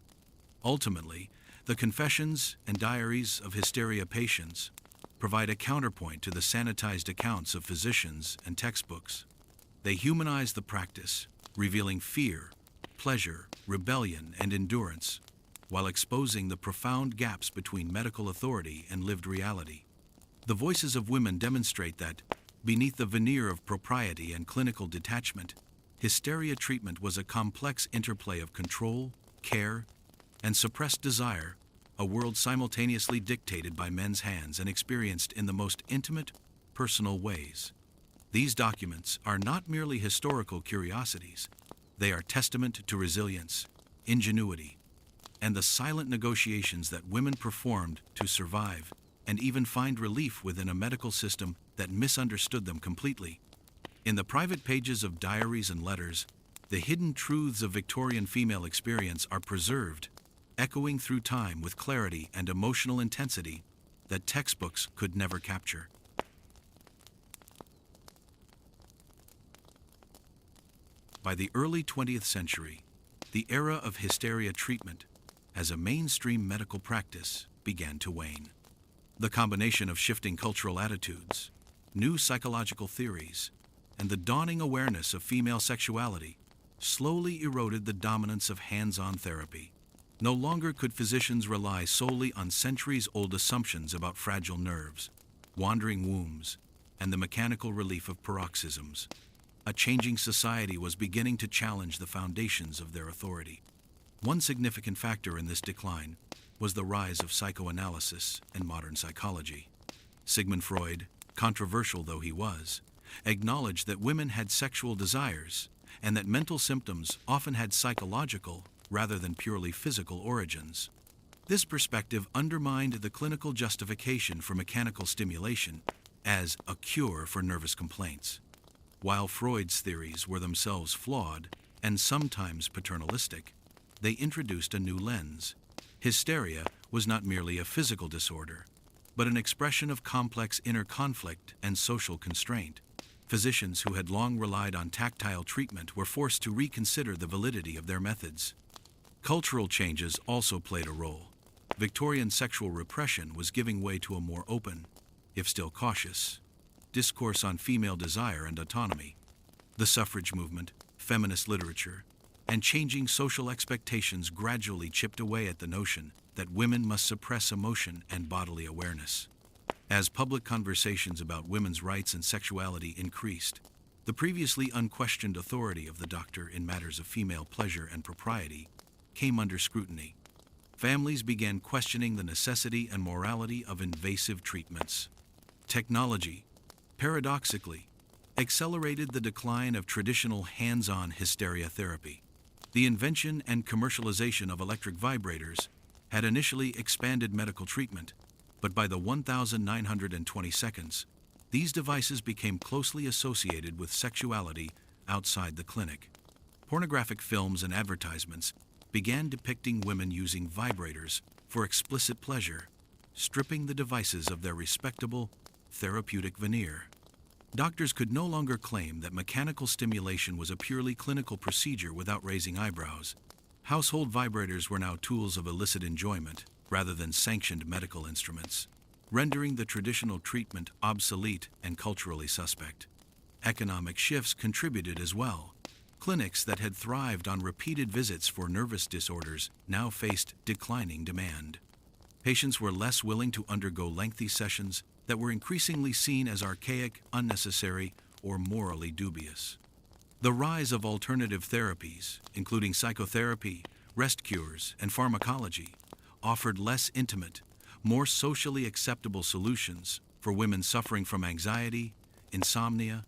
Ultimately, the confessions and diaries of hysteria patients provide a counterpoint to the sanitized accounts of physicians and textbooks. They humanize the practice, revealing fear, pleasure, rebellion, and endurance, while exposing the profound gaps between medical authority and lived reality. The voices of women demonstrate that, beneath the veneer of propriety and clinical detachment, hysteria treatment was a complex interplay of control, care, and suppressed desire, a world simultaneously dictated by men's hands and experienced in the most intimate, personal ways. These documents are not merely historical curiosities, they are testament to resilience, ingenuity, and the silent negotiations that women performed to survive and even find relief within a medical system that misunderstood them completely. In the private pages of diaries and letters, the hidden truths of Victorian female experience are preserved, echoing through time with clarity and emotional intensity that textbooks could never capture. By the early 20th century, the era of hysteria treatment as a mainstream medical practice began to wane. The combination of shifting cultural attitudes, new psychological theories, and the dawning awareness of female sexuality slowly eroded the dominance of hands-on therapy. No longer could physicians rely solely on centuries-old assumptions about fragile nerves, wandering wombs, and the mechanical relief of paroxysms. A changing society was beginning to challenge the foundations of their authority. One significant factor in this decline was the rise of psychoanalysis and modern psychology. Sigmund Freud, controversial though he was, acknowledged that women had sexual desires and that mental symptoms often had psychological rather than purely physical origins. This perspective undermined the clinical justification for mechanical stimulation as a cure for nervous complaints. While Freud's theories were themselves flawed and sometimes paternalistic, they introduced a new lens. Hysteria was not merely a physical disorder, but an expression of complex inner conflict and social constraint. Physicians who had long relied on tactile treatment were forced to reconsider the validity of their methods. Cultural changes also played a role. Victorian sexual repression was giving way to a more open, if still cautious, discourse on female desire and autonomy. The suffrage movement, feminist literature, and changing social expectations gradually chipped away at the notion that women must suppress emotion and bodily awareness. As public conversations about women's rights and sexuality increased, the previously unquestioned authority of the doctor in matters of female pleasure and propriety came under scrutiny. Families began questioning the necessity and morality of invasive treatments. Technology, paradoxically, accelerated the decline of traditional hands-on hysteria therapy. The invention and commercialization of electric vibrators had initially expanded medical treatment, but by the 1920 seconds, these devices became closely associated with sexuality outside the clinic. Pornographic films and advertisements began depicting women using vibrators for explicit pleasure, stripping the devices of their respectable, therapeutic veneer. Doctors could no longer claim that mechanical stimulation was a purely clinical procedure without raising eyebrows. Household vibrators were now tools of illicit enjoyment rather than sanctioned medical instruments, rendering the traditional treatment obsolete and culturally suspect. Economic shifts contributed as well. Clinics that had thrived on repeated visits for nervous disorders now faced declining demand. Patients were less willing to undergo lengthy sessions that were increasingly seen as archaic, unnecessary, or morally dubious. The rise of alternative therapies, including psychotherapy, rest cures, and pharmacology, offered less intimate, more socially acceptable solutions for women suffering from anxiety, insomnia,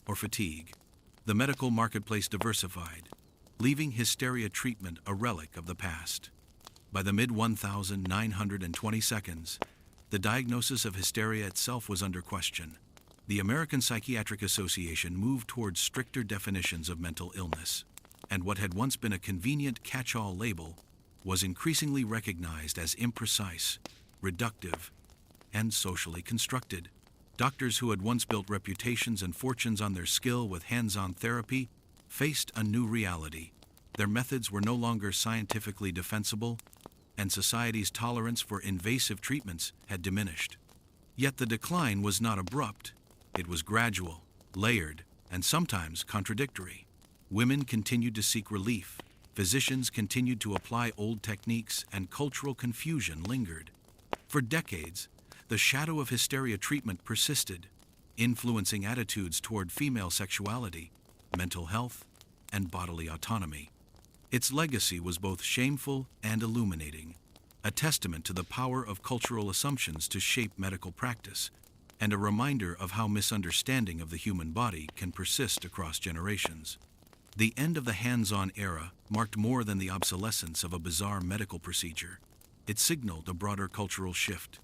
or fatigue. The medical marketplace diversified, leaving hysteria treatment a relic of the past. By the mid-1920 seconds, the diagnosis of hysteria itself was under question. The American Psychiatric Association moved towards stricter definitions of mental illness, and what had once been a convenient catch-all label was increasingly recognized as imprecise, reductive, and socially constructed. Doctors who had once built reputations and fortunes on their skill with hands-on therapy faced a new reality. Their methods were no longer scientifically defensible, and society's tolerance for invasive treatments had diminished. Yet the decline was not abrupt. It was gradual, layered, and sometimes contradictory. Women continued to seek relief, physicians continued to apply old techniques, and cultural confusion lingered. For decades, the shadow of hysteria treatment persisted, influencing attitudes toward female sexuality, mental health, and bodily autonomy. Its legacy was both shameful and illuminating, a testament to the power of cultural assumptions to shape medical practice, and a reminder of how misunderstanding of the human body can persist across generations. The end of the hands-on era marked more than the obsolescence of a bizarre medical procedure. It signaled a broader cultural shift.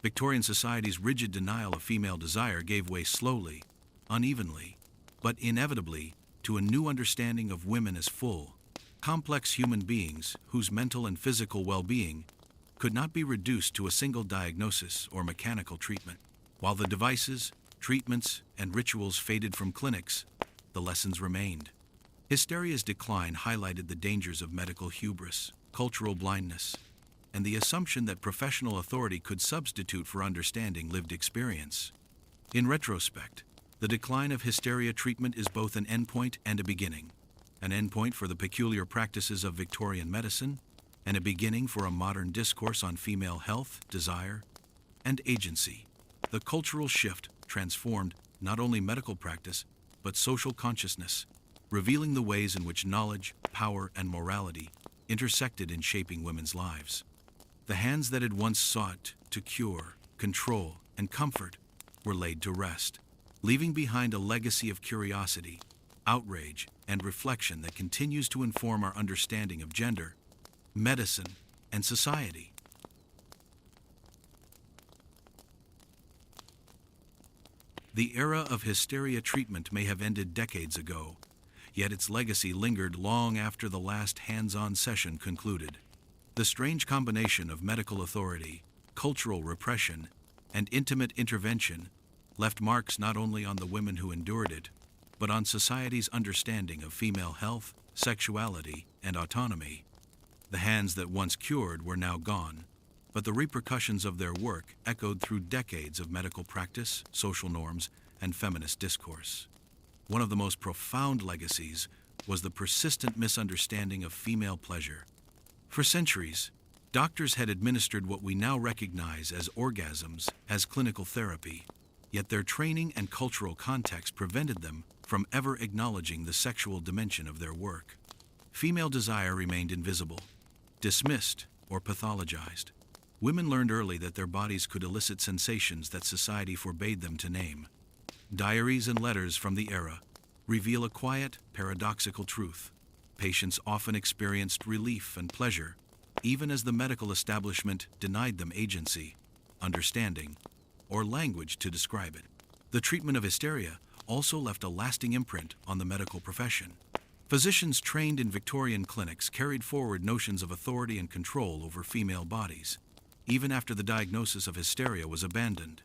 Victorian society's rigid denial of female desire gave way slowly, unevenly, but inevitably to a new understanding of women as full, complex human beings whose mental and physical well-being could not be reduced to a single diagnosis or mechanical treatment. While the devices, treatments, and rituals faded from clinics, the lessons remained. Hysteria's decline highlighted the dangers of medical hubris, cultural blindness, and the assumption that professional authority could substitute for understanding lived experience. In retrospect, the decline of hysteria treatment is both an endpoint and a beginning. An endpoint for the peculiar practices of Victorian medicine, and a beginning for a modern discourse on female health, desire, and agency. The cultural shift transformed not only medical practice, but social consciousness, revealing the ways in which knowledge, power, and morality intersected in shaping women's lives. The hands that had once sought to cure, control, and comfort were laid to rest, leaving behind a legacy of curiosity, outrage, and reflection that continues to inform our understanding of gender, medicine, and society. The era of hysteria treatment may have ended decades ago, yet its legacy lingered long after the last hands-on session concluded. The strange combination of medical authority, cultural repression, and intimate intervention left marks not only on the women who endured it, but on society's understanding of female health, sexuality, and autonomy. The hands that once cured were now gone, but the repercussions of their work echoed through decades of medical practice, social norms, and feminist discourse. One of the most profound legacies was the persistent misunderstanding of female pleasure. For centuries, doctors had administered what we now recognize as orgasms as clinical therapy, yet their training and cultural context prevented them from ever acknowledging the sexual dimension of their work. Female desire remained invisible, dismissed, or pathologized. Women learned early that their bodies could elicit sensations that society forbade them to name. Diaries and letters from the era reveal a quiet, paradoxical truth. Patients often experienced relief and pleasure, even as the medical establishment denied them agency, understanding, or language to describe it. The treatment of hysteria also left a lasting imprint on the medical profession. Physicians trained in Victorian clinics carried forward notions of authority and control over female bodies, even after the diagnosis of hysteria was abandoned.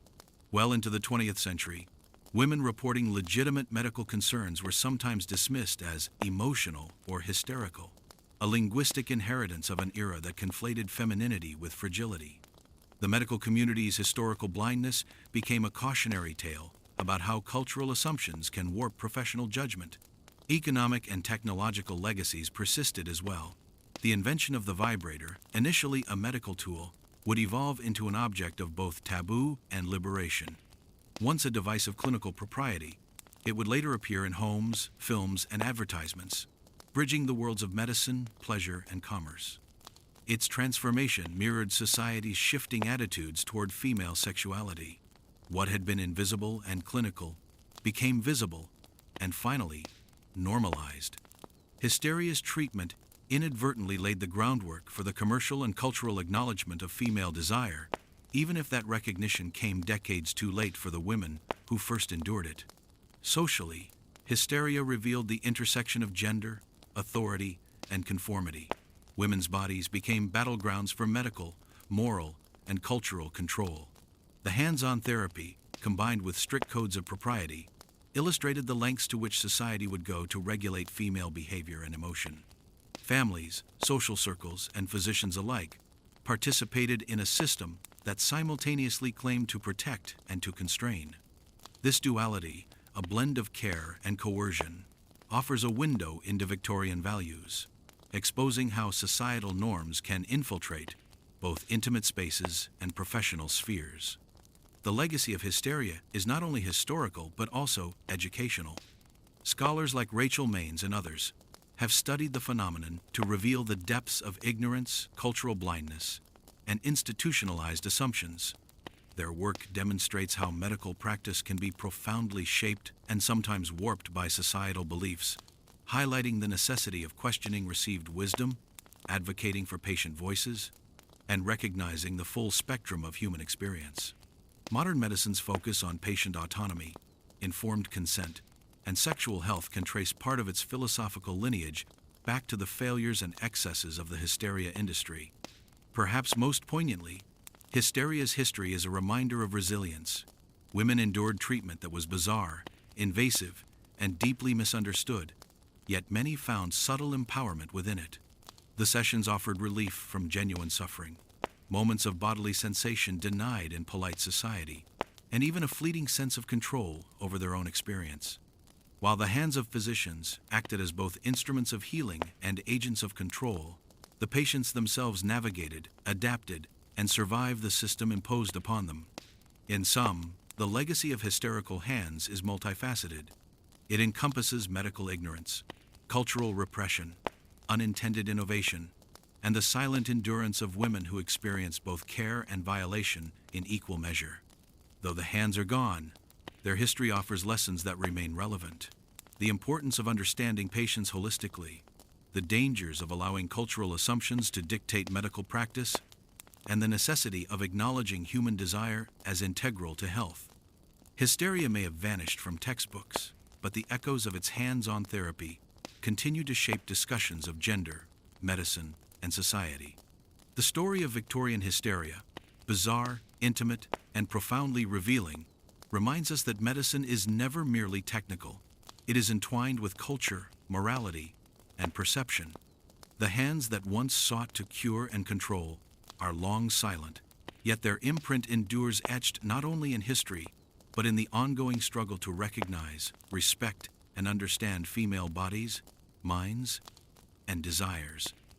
Well into the 20th century, women reporting legitimate medical concerns were sometimes dismissed as emotional or hysterical, a linguistic inheritance of an era that conflated femininity with fragility. The medical community's historical blindness became a cautionary tale about how cultural assumptions can warp professional judgment. Economic and technological legacies persisted as well. The invention of the vibrator, initially a medical tool, would evolve into an object of both taboo and liberation. Once a device of clinical propriety, it would later appear in homes, films, and advertisements, bridging the worlds of medicine, pleasure, and commerce. Its transformation mirrored society's shifting attitudes toward female sexuality. What had been invisible and clinical became visible and finally normalized. Hysteria's treatment inadvertently laid the groundwork for the commercial and cultural acknowledgement of female desire, even if that recognition came decades too late for the women who first endured it. Socially, hysteria revealed the intersection of gender, authority, and conformity. Women's bodies became battlegrounds for medical, moral, and cultural control. The hands-on therapy, combined with strict codes of propriety, illustrated the lengths to which society would go to regulate female behavior and emotion. Families, social circles, and physicians alike participated in a system that simultaneously claimed to protect and to constrain. This duality, a blend of care and coercion, offers a window into Victorian values, exposing how societal norms can infiltrate both intimate spaces and professional spheres. The legacy of hysteria is not only historical but also educational. Scholars like Rachel Maines and others have studied the phenomenon to reveal the depths of ignorance, cultural blindness, and institutionalized assumptions. Their work demonstrates how medical practice can be profoundly shaped and sometimes warped by societal beliefs, highlighting the necessity of questioning received wisdom, advocating for patient voices, and recognizing the full spectrum of human experience. Modern medicine's focus on patient autonomy, informed consent, and sexual health can trace part of its philosophical lineage back to the failures and excesses of the hysteria industry. Perhaps most poignantly, hysteria's history is a reminder of resilience. Women endured treatment that was bizarre, invasive, and deeply misunderstood, yet many found subtle empowerment within it. The sessions offered relief from genuine suffering, moments of bodily sensation denied in polite society, and even a fleeting sense of control over their own experience. While the hands of physicians acted as both instruments of healing and agents of control, the patients themselves navigated, adapted, and survived the system imposed upon them. In sum, the legacy of hysterical hands is multifaceted. It encompasses medical ignorance, cultural repression, unintended innovation, and the silent endurance of women who experienced both care and violation in equal measure. Though the hands are gone, their history offers lessons that remain relevant. The importance of understanding patients holistically, the dangers of allowing cultural assumptions to dictate medical practice, and the necessity of acknowledging human desire as integral to health. Hysteria may have vanished from textbooks, but the echoes of its hands-on therapy continue to shape discussions of gender, medicine, and society. The story of Victorian hysteria, bizarre, intimate, and profoundly revealing, reminds us that medicine is never merely technical. It is entwined with culture, morality, and perception. The hands that once sought to cure and control are long silent, yet their imprint endures etched not only in history, but in the ongoing struggle to recognize, respect, and understand female bodies, minds, and desires.